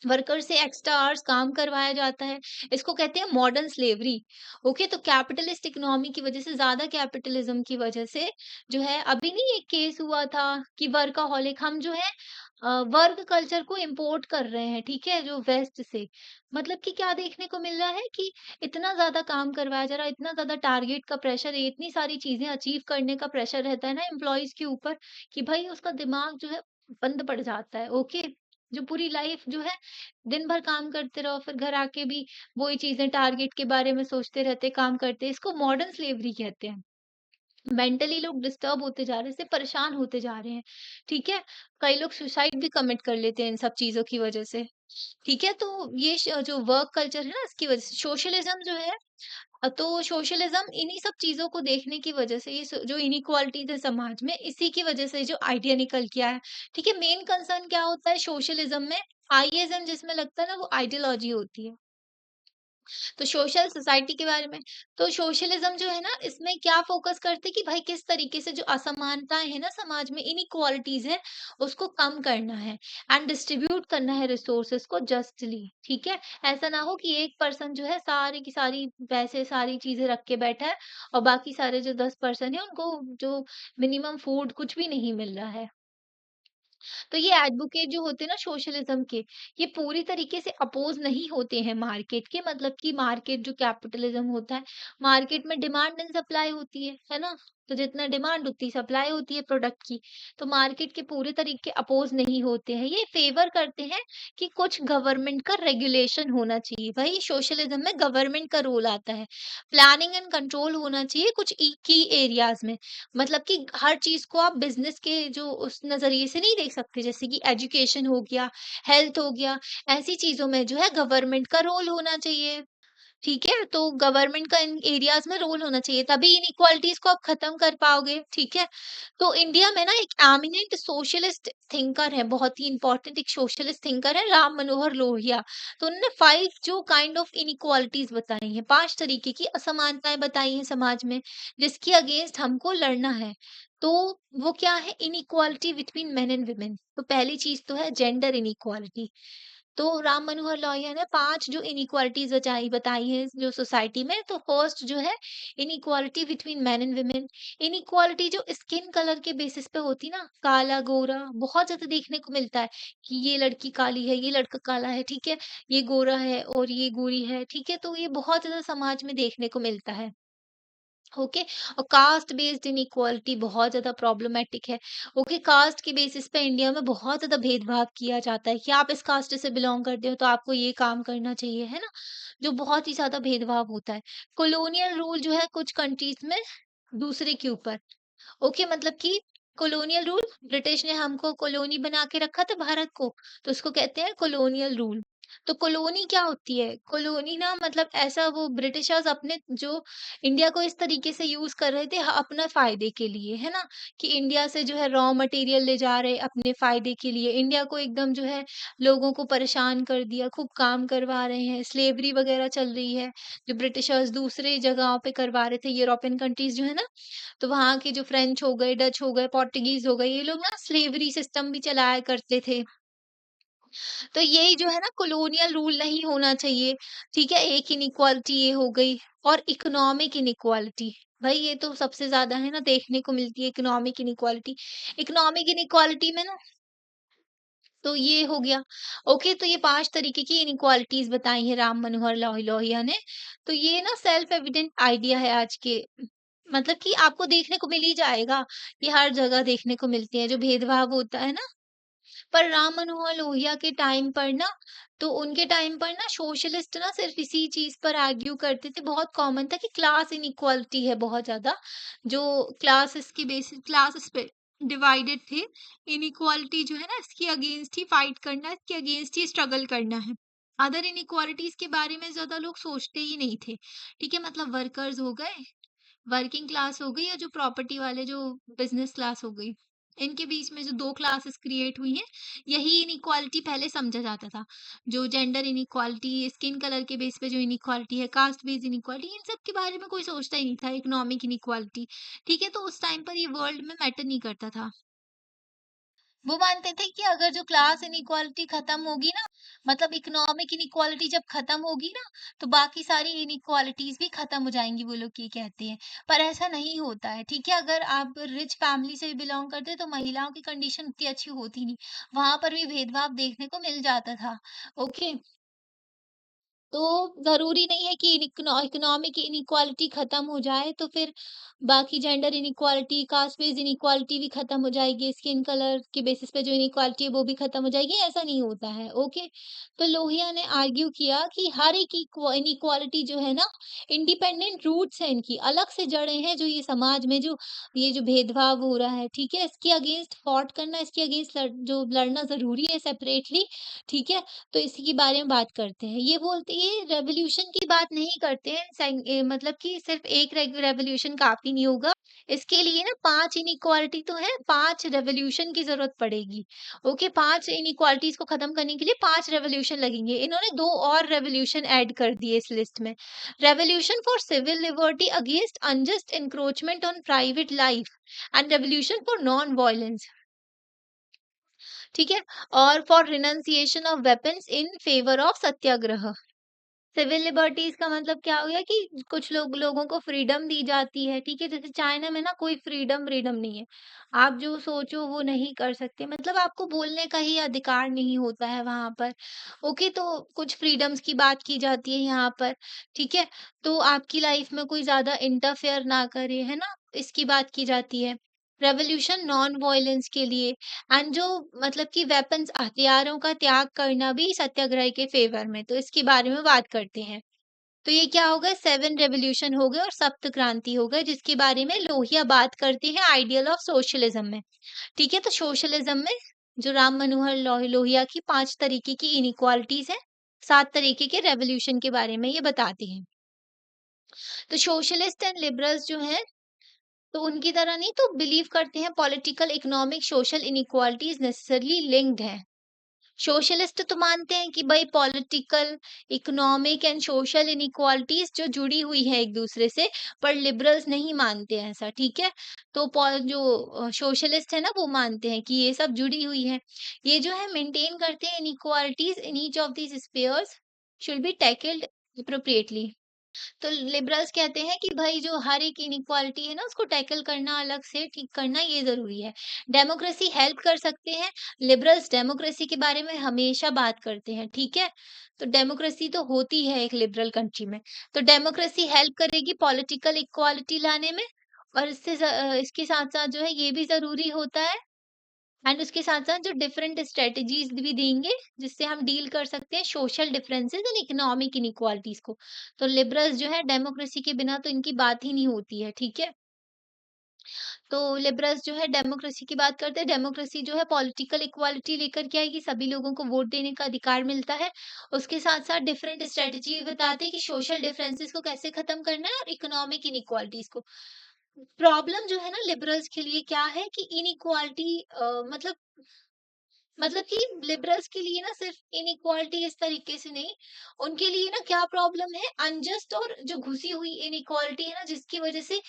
वर्कर से एक्स्ट्रा आवर्स काम करवाया जाता है। इसको कहते हैं मॉडर्न स्लेवरी, ओके। तो कैपिटलिस्ट इकोनॉमी की वजह से, ज्यादा कैपिटलिज्म की वजह से जो है, अभी नहीं एक केस हुआ था कि वर्काहॉलिक, हम जो है वर्क कल्चर को इंपोर्ट कर रहे हैं, ठीक है, जो वेस्ट से। मतलब कि क्या देखने को मिल रहा है कि इतना ज्यादा काम करवाया जा रहा है, इतना ज्यादा टारगेट का प्रेशर है, इतनी सारी चीजें अचीव करने का प्रेशर रहता है ना एम्प्लॉयज के ऊपर, कि भाई उसका दिमाग जो है बंद पड़ जाता है, ओके। जो पूरी लाइफ जो है दिन भर काम करते रहो, फिर घर आके भी वही चीजें टारगेट के बारे में सोचते रहते, काम करते, इसको मॉडर्न स्लेवरी कहते हैं। मेंटली लोग डिस्टर्ब होते जा रहे हैं, इससे परेशान होते जा रहे हैं, ठीक है। कई लोग सुसाइड भी कमिट कर लेते हैं इन सब चीजों की वजह से, ठीक है। तो ये जो वर्क कल्चर है ना, इसकी वजह से सोशलिज्म जो है, तो सोशलिज्म इन्हीं सब चीज़ों को देखने की वजह से, ये जो इनइक्वालिटीज़ है समाज में, इसी की वजह से जो आइडिया निकल के आया है। ठीक है, मेन कंसर्न क्या होता है सोशलिज्म में, आईइज्म जिसमें लगता है ना, वो आइडियोलॉजी होती है। तो सोशल सोसाइटी के बारे में, तो सोशलिज्म जो है ना इसमें क्या फोकस करते हैं कि भाई किस तरीके से जो असमानताएं हैं ना समाज में, इनइक्वालिटीज है, उसको कम करना है एंड डिस्ट्रीब्यूट करना है रिसोर्सेस को जस्टली। ठीक है, ऐसा ना हो कि एक पर्सन जो है सारी की सारी पैसे सारी चीजें रख के बैठा है और बाकी सारे जो 10% है उनको जो मिनिमम फूड कुछ भी नहीं मिल रहा है। तो ये एडवोकेट जो होते हैं ना सोशलिज्म के, ये पूरी तरीके से अपोज नहीं होते हैं मार्केट के, मतलब कि मार्केट जो कैपिटलिज्म होता है, मार्केट में डिमांड एंड सप्लाई होती है ना? तो जितना डिमांड उतनी सप्लाई होती है प्रोडक्ट की। तो मार्केट के पूरे तरीके अपोज नहीं होते हैं, ये फेवर करते हैं कि कुछ गवर्नमेंट का रेगुलेशन होना चाहिए। भाई सोशलिज्म में गवर्नमेंट का रोल आता है, प्लानिंग एंड कंट्रोल होना चाहिए कुछ की एरियाज में। मतलब कि हर चीज़ को आप बिज़नेस के जो उस नज़रिए से नहीं देख सकते, जैसे कि एजुकेशन हो गया, हेल्थ हो गया, ऐसी चीज़ों में जो है गवर्नमेंट का रोल होना चाहिए। ठीक है? तो गवर्नमेंट का इन एरियाज़ में रोल होना चाहिए, तभी इनइक्वालिटीज़ को आप खत्म कर पाओगे। ठीक है? तो इंडिया में ना एक एमिनेंट सोशलिस्ट थिंकर है, बहुत ही इम्पोर्टेंट एक सोशलिस्ट थिंकर है, राम मनोहर लोहिया। तो उन्होंने 5 जो काइंड ऑफ इनइक्वालिटीज़ बताई हैं, 5 तरीके की असमानताएँ बताई हैं समाज में, जिसके अगेंस्ट हमको लड़ना है। तो वो क्या है? Inequality between men and women. तो पहली चीज़ तो है जेंडर इनइक्वालिटी। तो राम मनोहर लोहिया ने 5 जो इनइक्वालिटीज़ बताई हैं जो सोसाइटी में, तो फर्स्ट जो है inequality between men and women. Inequality जो स्किन कलर के बेसिस पे होती ना, काला-गोरा बहुत ज़्यादा देखने को मिलता है कि ये लड़की काली है, ये लड़का काला है, ठीक है? ये गोरा है और ये गोरी है, ठीक है? तो ये बहुत ज़्यादा समाज में देखने को मिलता है। ओके। और कास्ट बेस्ड इनइक्वालिटी बहुत ज़्यादा प्रॉब्लमैटिक है। ओके, कास्ट के बेसिस पे इंडिया में बहुत ज़्यादा भेदभाव किया जाता है कि आप इस कास्ट से बिलॉन्ग करते हो तो आपको ये काम करना चाहिए, है ना? जो बहुत ही ज़्यादा भेदभाव होता है। कॉलोनियल रूल जो है कुछ कंट्रीज़ में दूसरे के ऊपर। ओके, मतलब कि कॉलोनियल रूल, ब्रिटिश ने हमको कॉलोनी बना के रखा था भारत को, तो उसको कहते हैं कॉलोनियल रूल। तो कॉलोनी क्या होती है? कॉलोनी ना मतलब ऐसा वो ब्रिटिशर्स अपने जो इंडिया को इस तरीके से यूज़ कर रहे थे अपना फ़ायदे के लिए, है ना? कि इंडिया से जो है रॉ मटेरियल ले जा रहे अपने फ़ायदे के लिए, इंडिया को एकदम जो है लोगों को परेशान कर दिया, खूब काम करवा रहे हैं, स्लेवरी वगैरह चल रही है, जो ब्रिटिशर्स दूसरे जगहों पे करवा रहे थे, यूरोपियन कंट्रीज़ जो है ना, तो वहाँ के जो फ्रेंच हो गए, डच हो गए, पोर्टुगीज़ हो गए, ये लोग ना स्लेवरी सिस्टम भी चलाया करते थे। तो यही जो है ना कॉलोनियल रूल नहीं होना चाहिए, ठीक है? एक इनइक्वालिटी ये हो गई। और इकोनॉमिक इनइक्वालिटी, भई ये तो सबसे ज़्यादा है ना देखने को मिलती है इकोनॉमिक इनइक्वालिटी। इकोनॉमिक इनइक्वालिटी में ना तो ये हो गया। ओके, तो ये 5 तरीके की इनइक्वालिटीज़ बताई हैं राम मनोहर लोहिया ने। तो ये ना सेल्फ एविडेंट आइडिया है आज के, मतलब कि आपको देखने को मिल ही जाएगा, ये हर जगह देखने को मिलती है जो भेदभाव होता है ना। पर राम मनोहर लोहिया के टाइम पर ना, तो उनके टाइम पर ना सोशलिस्ट ना सिर्फ इसी चीज पर आर्ग्यू करते थे, बहुत कॉमन था कि क्लास इनइक्वालिटी है बहुत ज्यादा, जो क्लासेस के बेसिस क्लासेस पे डिवाइडेड थे, इनइक्वालिटी जो है ना इसके अगेंस्ट ही फाइट करना, इसके अगेंस्ट ही स्ट्रगल करना है। अदर इनइक्वालिटीज के बारे में ज्यादा लोग सोचते ही नहीं थे। ठीक है, मतलब वर्कर्स हो गए, वर्किंग क्लास हो गई, या जो प्रॉपर्टी वाले जो बिजनेस क्लास हो गई, इनके बीच में जो 2 क्लासेस क्रिएट हुई हैं, यही इनइक्वालिटी पहले समझा जाता था। जो जेंडर इनइक्वालिटी, स्किन कलर के बेस पे जो इनइक्वालिटी है, कास्ट बेस्ड इनइक्वालिटी, इन सब के बारे में कोई सोचता ही नहीं था, इकोनॉमिक इनइक्वालिटी। ठीक है, तो उस टाइम पर ये वर्ल्ड में मैटर नहीं करता था। वो मानते थे कि अगर जो क्लास इनइक्वालिटी खत्म होगी ना, मतलब इकोनॉमिक इनइक्वालिटी जब खत्म होगी ना, तो बाकी सारी इनइक्वालिटीज भी खत्म हो जाएंगी, वो लोग ये कहते हैं। पर ऐसा नहीं होता है, ठीक है? अगर आप रिच फैमिली से बिलोंग करते हैं तो महिलाओं की कंडीशन उतनी अच्छी होती नहीं, वहां पर भी भेदभाव देखने को मिल जाता था। ओके, तो ज़रूरी नहीं है कि इकोनॉमिक इनइक्वालिटी खत्म हो जाए तो फिर बाकी gender inequality, caste based inequality भी खत्म हो जाएगी, स्किन कलर के बेसिस पे जो इनइक्वालिटी है वो भी खत्म हो जाएगी, ऐसा नहीं होता है। ओके, तो लोहिया ने आर्ग्यू किया कि हर एक इनइक्वालिटी जो है ना, इंडिपेंडेंट रूट्स हैं इनकी, अलग से जड़ें हैं, जो ये समाज में जो ये जो भेदभाव हो रहा है, ठीक है? इसके अगेंस्ट फॉट करना, इसके अगेंस्ट लड़ना ज़रूरी है सेपरेटली, ठीक है? तो इसी के बारे में बात करते हैं। ये बोलते ये रेवोल्यूशन की बात नहीं करते हैं, मतलब कि सिर्फ एक रेवोल्यूशन काफी नहीं होगा। इसके लिए ना 5 इनइक्वालिटी तो है, 5 रेवोल्यूशन की जरूरत पड़ेगी। ओके, 5 इनइक्वालिटीज को खत्म करने के लिए 5 रेवोल्यूशन लगेंगे। इन्होंने 2 और रेवोल्यूशन ऐड कर दिए इस लिस्ट में। Revolution for civil liberty against unjust encroachment on private life and revolution for non violence, ठीक है, और for renunciation of weapons in favour of satyagraha. Civil liberties का मतलब क्या हो गया कि कुछ लोगों को फ्रीडम दी जाती है, ठीक है, जैसे चाइना में ना कोई फ्रीडम फ्रीडम नहीं है। आप जो सोचो वो नहीं कर सकते, मतलब आपको बोलने का ही अधिकार नहीं होता है वहां पर। ओके, तो कुछ फ्रीडम्स की बात की जाती है यहाँ पर, ठीक है, तो आपकी लाइफ में कोई ज्यादा इंटरफेयर ना करे, है ना, इसकी बात की जाती है। रेवोल्यूशन नॉन वायलेंस के लिए, एंड जो मतलब कि वेपन्स हथियारों का त्याग करना भी सत्याग्रह के फेवर में, तो इसके बारे में बात करते हैं। तो ये क्या हो गया, 7 रेवोल्यूशन हो गए और सप्त क्रांति हो गए, जिसके बारे में लोहिया बात करते हैं आइडियल ऑफ सोशलिज्म में। ठीक है, तो सोशलिज्म में जो राम मनोहर लोहिया की 5 तरीके की इनइक्वालिटीज है, 7 तरीके के रेवोल्यूशन के बारे में ये बताते हैं। तो सोशलिस्ट एंड लिबरल्स जो है, तो उनकी तरह नहीं, तो बिलीव करते हैं political economic social inequalities necessarily linked है। सोशलिस्ट तो मानते हैं कि भाई political economic and social inequalities जो जुड़ी हुई है एक दूसरे से, पर लिबरल्स नहीं मानते हैं ऐसा, ठीक है। तो जो सोशलिस्ट है ना, वो मानते हैं कि ये सब जुड़ी हुई है। ये जो है मेंटेन करते हैं inequalities in each of these spheres should be tackled appropriately. तो लिबरल्स कहते हैं कि भाई जो हर एक इनइक्वालिटी है ना, उसको टैकल करना, अलग से ठीक करना ये ज़रूरी है। डेमोक्रेसी हेल्प कर सकते हैं, लिबरल्स डेमोक्रेसी के बारे में हमेशा बात करते हैं, ठीक है? तो डेमोक्रेसी तो होती है एक लिबरल कंट्री में। तो डेमोक्रेसी हेल्प करेगी पॉलिटिकल इक्वालिटी लाने में, और इसके साथ-साथ जो है ये भी ज़रूरी होता है, एंड उसके साथ-साथ जो डिफरेंट स्ट्रैटेजीज़ भी देंगे, जिससे हम डील कर सकते हैं social differences and economic inequalities को। तो लिबरल्स जो है डेमोक्रेसी के बिना तो इनकी बात ही नहीं होती है, ठीक है? तो लिबरल्स जो है डेमोक्रेसी की बात करते हैं, डेमोक्रेसी जो है पॉलिटिकल इक्वालिटी लेकर के आएगी, सभी लोगों को वोट देने का अधिकार मिलता है। उसके साथ-साथ डिफरेंट स्ट्रैटेजी बताते हैं कि सोशल डिफरेंसेस को कैसे खत्म करना है और इकोनॉमिक इनइक्वालिटीज़ को। प्रॉब्लम जो है ना लिबरल्स के लिए क्या है कि इनइक्वालिटी मतलब कि लिबरल्स के लिए ना सिर्फ इनइक्वालिटी इस तरीके से नहीं, उनके लिए ना क्या प्रॉब्लम है, अनजस्ट और जो घुसी हुई इनइक्वालिटी है ना, जिसकी वजह से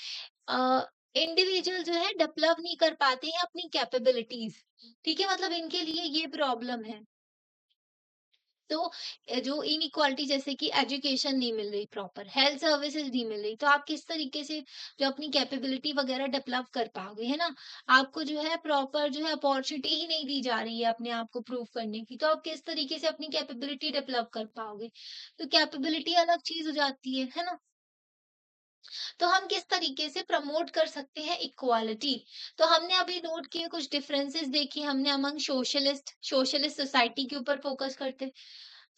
इंडिविजुअल जो है डेवलप नहीं कर पाते हैं अपनी कैपेबिलिटीज, ठीक है, मतलब इनके लिए ये प्रॉब्लम है। तो जो इनइक्वालिटी जैसे कि एजुकेशन नहीं मिल रही, प्रॉपर हेल्थ सर्विसेज नहीं मिल रही, तो आप किस तरीके से जो अपनी कैपेबिलिटी वगैरह डेवलप कर पाओगे, है ना? आपको जो है प्रॉपर जो है अपॉर्चुनिटी ही नहीं दी जा रही है अपने आप को प्रूव करने की, तो आप किस तरीके से अपनी कैपेबिलिटी डेवलप कर पाओगे? तो कैपेबिलिटी अलग चीज हो जाती है ना? तो हम किस तरीके से प्रमोट कर सकते हैं इक्वालिटी? तो हमने अभी नोट किए कुछ डिफरेंसेस देखी हमने अमंग सोशलिस्ट सोसाइटी के ऊपर फोकस करते हैं।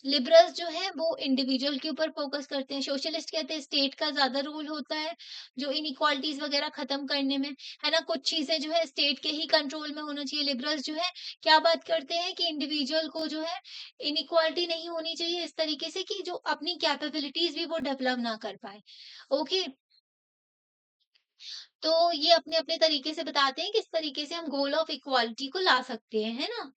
लिबरल्स जो है वो इंडिविजुअल के ऊपर फोकस करते हैं, सोशलिस्ट कहते हैं स्टेट का ज्यादा रोल होता है जो इनइक्वालिटीज वगैरह खत्म करने में, है ना, कुछ चीजें जो है स्टेट के ही कंट्रोल में होना चाहिए। लिबरल्स जो है क्या बात करते हैं कि इंडिविजुअल को जो है इनइक्वालिटी नहीं होनी चाहिए इस तरीके से कि जो अपनी कैपेबिलिटीज भी वो डेवलप ना कर पाए। ओके, तो ये अपने अपने तरीके से बताते हैं किस तरीके से हम गोल ऑफ इक्वालिटी को ला सकते हैं, है ना?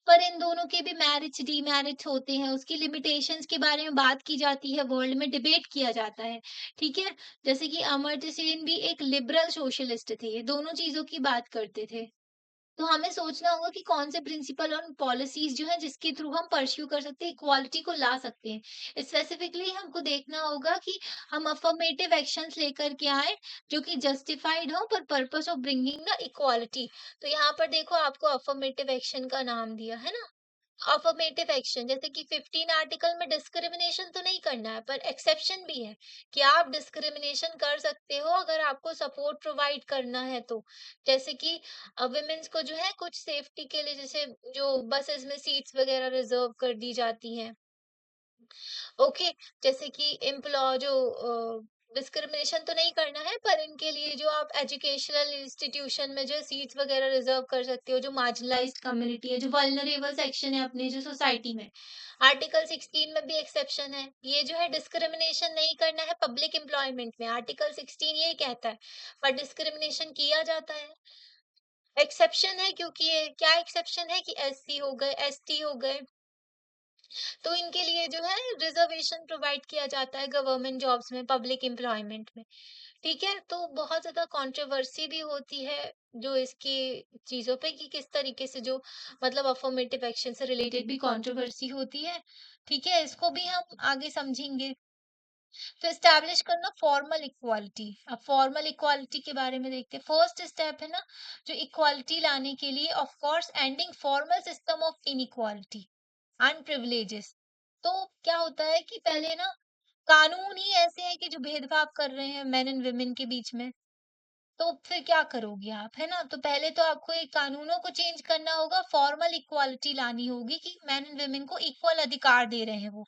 पर इन दोनों के भी मेरिट्स डीमेरिट्स होते हैं, उसकी लिमिटेशंस के बारे में बात की जाती है, वर्ल्ड में डिबेट किया जाता है, ठीक है? जैसे कि अमर्त्य सेन भी एक लिबरल सोशलिस्ट थे, ये दोनों चीज़ों की बात करते थे। तो हमें सोचना होगा कि कौन से प्रिंसिपल और पॉलिसीज जो है जिसके थ्रू हम परस्यू कर सकते हैं, इक्वालिटी को ला सकते हैं। स्पेसिफिकली हमको देखना होगा कि हम अफर्मेटिव एक्शंस लेकर के आए जो कि जस्टिफाइड हो पर purpose of bringing the equality. तो यहाँ पर देखो आपको अफर्मेटिव एक्शन का नाम दिया है ना, अफर्मेटिव एक्शन जैसे कि 15 आर्टिकल में डिस्क्रिमिनेशन तो नहीं करना है, पर एक्सेप्शन भी है कि आप डिस्क्रिमिनेशन कर सकते हो अगर आपको सपोर्ट प्रोवाइड करना है तो। जैसे कि विमेन्स को जो है कुछ सेफ्टी के लिए, जैसे जो बसेस में सीट्स वगैरह रिजर्व कर दी जाती हैं। ओके, जैसे कि एम्प्लॉय जो डिस्क्रिमिनेशन तो नहीं करना है, पर इनके लिए जो आप एजुकेशनल इंस्टीट्यूशन में जो सीट्स वगैरह रिजर्व कर सकते हो, जो मार्जिनलाइज्ड कम्युनिटी है, जो वल्नरेबल सेक्शन है अपने जो सोसाइटी में, आर्टिकल 16 में भी एक्सेप्शन है। ये जो है डिस्क्रिमिनेशन नहीं करना है पब्लिक एम्प्लॉयमेंट में, आर्टिकल 16 ये कहता है, पर डिस्क्रिमिनेशन किया जाता है। एक्सेप्शन है क्योंकि ये क्या एक्सेप्शन है कि एससी हो गए, एसटी हो गए, तो इनके लिए जो है रिजर्वेशन प्रोवाइड किया जाता है गवर्नमेंट जॉब्स में, पब्लिक एम्प्लॉयमेंट में। ठीक है, तो बहुत ज़्यादा कंट्रोवर्सी भी होती है जो इसकी चीज़ों पे कि किस तरीके से जो मतलब अफर्मेटिव एक्शन से रिलेटेड भी कंट्रोवर्सी होती है। ठीक है, इसको भी हम आगे समझेंगे। तो एस्टैब्लिश करना फॉर्मल इक्वालिटी। अब फॉर्मल इक्वालिटी के बारे में देखते हैं। फर्स्ट स्टेप है ना जो इक्वालिटी लाने के लिए, of course ending formal system of inequality and privileges. तो क्या होता है कि पहले ना कानून ही ऐसे हैं कि जो भेदभाव कर रहे हैं मेन एंड वुमेन के बीच में, तो फिर क्या करोगे आप, है ना? तो पहले तो आपको ये कानूनों को चेंज करना होगा, फॉर्मल इक्वालिटी लानी होगी कि मेन एंड वुमेन को इक्वल अधिकार दे रहे हैं वो।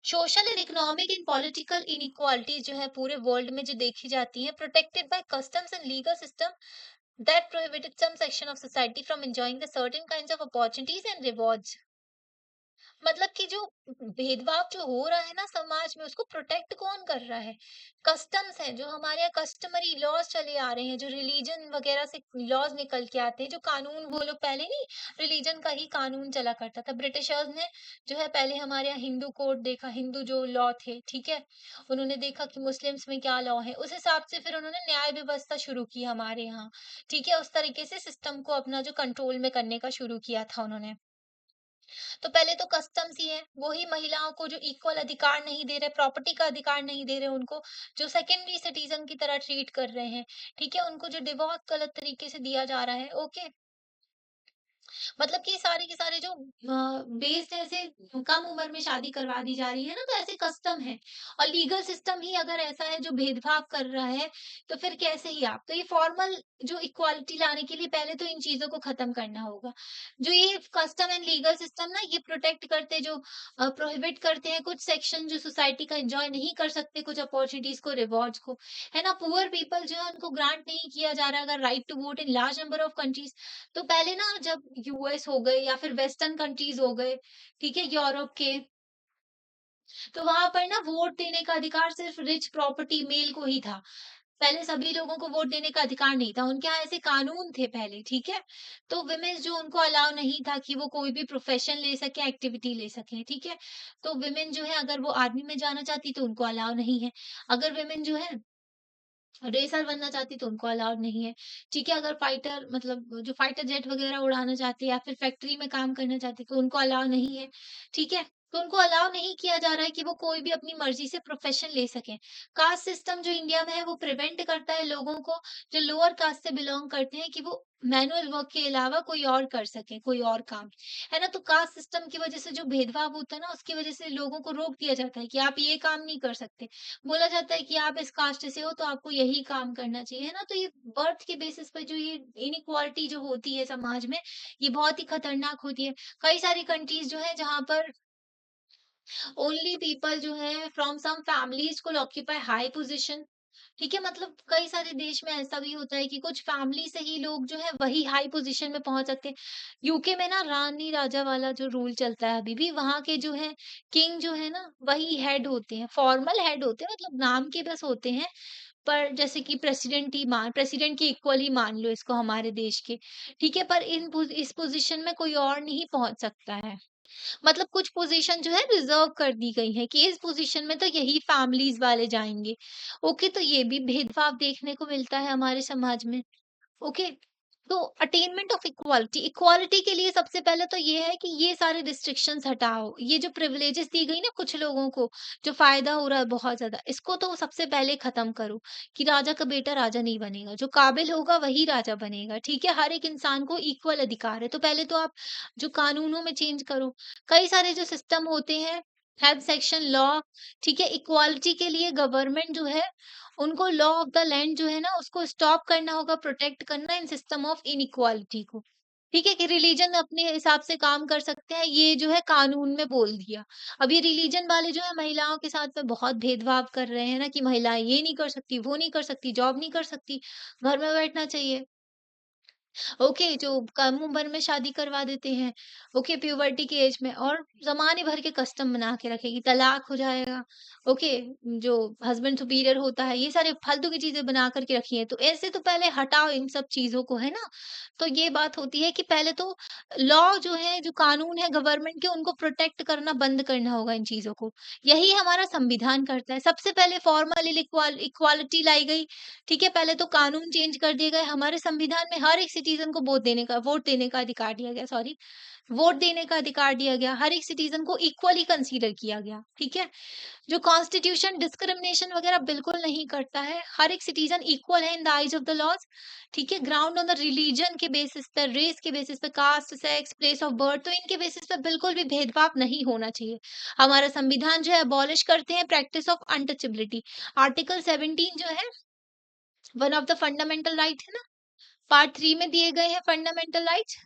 Social and economic and political inequalities जो है पूरे वर्ल्ड में जो देखी जाती है, protected by customs and legal system that prohibited some section of society from enjoying the certain kinds of opportunities and rewards. मतलब कि जो भेदभाव जो हो रहा है ना समाज में, उसको प्रोटेक्ट कौन कर रहा है? कस्टम्स हैं, जो हमारे यहाँ कस्टमरी लॉज चले आ रहे हैं, जो रिलीजन वगैरह से लॉज निकल के आते हैं, जो कानून वो लोग पहले नहीं, रिलीजन का ही कानून चला करता था। ब्रिटिशर्स ने जो है पहले हमारे यहाँ हिंदू कोड देखा, हिंदू जो लॉ थे, ठीक है? उन्होंने देखा कि मुस्लिम्स में क्या लॉ है, उस हिसाब से फिर उन्होंने न्याय व्यवस्था शुरू की हमारे यहाँ, ठीक है? उस तरीके से सिस्टम को अपना जो कंट्रोल में करने का शुरू किया था उन्होंने। तो पहले तो कस्टम्स ही है, वो ही महिलाओं को जो इक्वल अधिकार नहीं दे रहे, प्रॉपर्टी का अधिकार नहीं दे रहे उनको, जो सेकेंडरी सिटीजन की तरह ट्रीट कर रहे हैं, ठीक है? उनको जो डिवोर्स गलत तरीके से दिया जा रहा है, ओके? मतलब कि सारे के सारे जो बेस्ड ऐसे कम उम्र में शादी करवा दी जा रही है ना, तो ऐसे कस्टम है और लीगल सिस्टम ही अगर ऐसा है जो भेदभाव कर रहा है, तो फिर कैसे ही आप, तो ये फॉर्मल जो इक्वालिटी लाने के लिए पहले तो इन चीजों को खत्म करना होगा। जो ये कस्टम एंड लीगल सिस्टम ना ये प्रोटेक्ट करते, जो प्रोहिबिट करते हैं कुछ सेक्शन जो सोसाइटी का एंजॉय नहीं कर सकते, कुछ अपॉर्चुनिटीज को, रिवॉर्ड्स को, है ना? पुअर पीपल जो है उनको ग्रांट नहीं किया जा रहा है अगर right to vote in large number of countries. तो पहले ना जब यूएस हो गए या फिर वेस्टर्न कंट्रीज हो गए, ठीक है, यूरोप के, तो वहां पर ना वोट देने का अधिकार सिर्फ रिच प्रॉपर्टी मेल को ही था। पहले सभी लोगों को वोट देने का अधिकार नहीं था, उनके यहाँ ऐसे कानून थे पहले, ठीक है? तो विमेन्स जो उनको अलाउ नहीं था कि वो कोई भी प्रोफेशन ले सके, एक्टिविटी ले सके, ठीक है? तो विमेन जो है अगर वो आर्मी में जाना चाहती तो उनको अलाउ नहीं है। अगर विमेन जो है रेसर बनना चाहती तो उनको अलाउड नहीं है। ठीक है, अगर फाइटर मतलब जो फाइटर जेट वगैरह उड़ाना चाहती है या फिर फैक्ट्री में काम करना चाहती है तो उनको अलाउ नहीं है। ठीक है? तो उनको अलाउ नहीं किया जा रहा है कि वो कोई भी अपनी मर्ज़ी से प्रोफ़ेशन ले सकें। कास्ट सिस्टम जो इंडिया में है वो प्रिवेंट करता है लोगों को जो लोअर कास्ट से बिलॉन्ग करते हैं कि वो मैनुअल वर्क के अलावा कोई और कर सकें, कोई और काम। है ना? तो कास्ट सिस्टम की वज़ह से जो भेदभाव होता है ना उसकी वज़ह से लोगों को रोक दिया जाता है कि आप ये काम नहीं कर सकते। बोला जाता है कि आप इस कास्ट से हो तो आपको यही काम करना चाहिए, है ना? तो ये बर्थ के बेसिस पे जो ये इनइक्वालिटी जो होती है समाज में, ये बहुत ही खतरनाक होती है। कई सारी कंट्रीज़ जो है जहाँ पर ओनली पीपल जो है from some families will occupy high position. ठीक है? मतलब कई सारे देश में ऐसा भी होता है कि कुछ फैमिली से ही लोग जो है वही हाई पोज़ीशन में पहुँच सकते हैं। यूके में ना रानी-राजा वाला जो रूल चलता है अभी भी, वहाँ के जो है किंग जो है ना वही हेड होते हैं, फॉर्मल हेड होते हैं मतलब नाम के बस होते हैं। पर जैसे कि प्रेसिडेंट के इक्वल ही मान लो इसको हमारे देश के, ठीक है? पर इस पोज़ीशन में कोई और नहीं पहुँच सकता है। मतलब कुछ पोजीशन जो है रिजर्व कर दी गई है कि इस पोजीशन में तो यही फैमिलीज वाले जाएंगे। ओके, तो ये भी भेदभाव देखने को मिलता है हमारे समाज में। ओके, तो अटेनमेंट ऑफ इक्वालिटी, इक्वालिटी के लिए सबसे पहले तो ये है कि ये सारे रिस्ट्रिक्शंस हटाओ, ये जो प्रिविलेजेस दी गई ना कुछ लोगों को, जो फायदा हो रहा है बहुत ज्यादा, इसको तो सबसे पहले खत्म करो कि राजा का बेटा राजा नहीं बनेगा, जो काबिल होगा वही राजा बनेगा। ठीक है, हर एक इंसान को इक्वल अधिकार है, तो पहले तो आप जो कानूनों में चेंज करो। कई सारे जो सिस्टम होते हैं, हेल्थ सेक्शन लॉ, ठीक है, इक्वालिटी के लिए गवर्नमेंट जो है उनको लॉ ऑफ द लैंड जो है ना उसको स्टॉप करना होगा, प्रोटेक्ट करना इन सिस्टम ऑफ इनइक्वालिटी को। ठीक है? कि रिलीजन अपने हिसाब से काम कर सकते हैं, ये जो है कानून में बोल दिया। अब ये रिलीजन वाले जो है महिलाओं के साथ में बहुत भेदभाव कर रहे हैं ना कि महिलाएँ ये नहीं कर सकती, वो नहीं कर सकती, जॉब नहीं कर सकती, घर में बैठना चाहिए। ओके, जो कम उम्र में शादी करवा देते हैं, ओके प्यूबर्टी की एज में और ज़माने भर के कस्टम बना के रखेगी, तलाक हो जाएगा, ओके, जो हस्बैंड सुपीरियर होता है, ये सारे फालतू की चीज़ें बना कर के रखी हैं, तो ऐसे तो पहले हटाओ इन सब चीज़ों को, है ना? तो ये बात होती है कि पहले तो लॉ जो है, जो कानून है गवर्नमेंट के, उनको प्रोटेक्ट करना बंद करना होगा इन चीज़ों को। यही हमारा संविधान करता है। सबसे पहले फॉर्मल इक्वालिटी लाई गई, ठीक है? पहले तो कानून चेंज कर दिए गए, हमारे संविधान में हर एक सिटीज़न को वोट देने का अधिकार दिया गया, सॉरी, वोट देने का अधिकार दिया गया, हर एक सिटीज़न को इक्वली कंसीडर किया गया, ठीक है? जो कॉन्स्टिट्यूशन डिस्क्रिमिनेशन वगैरह बिल्कुल नहीं करता है, हर एक सिटीज़न इक्वल है in the eyes of the laws, ठीक है? ग्राउंड ऑन द रिलिजन के बेसिस पे, रेस के बेसिस पे, caste, sex, place of birth, तो इनके बेसिस पे बिल्कुल भी भेदभाव नहीं होना चाहिए। हमारा संविधान जो है अबॉलिश करते हैं प्रैक्टिस ऑफ अनटचेबिलिटी। आर्टिकल 17 जो है, one of the fundamental right है ना, पार्ट 3 में दिए गए हैं फंडामेंटल राइट्स,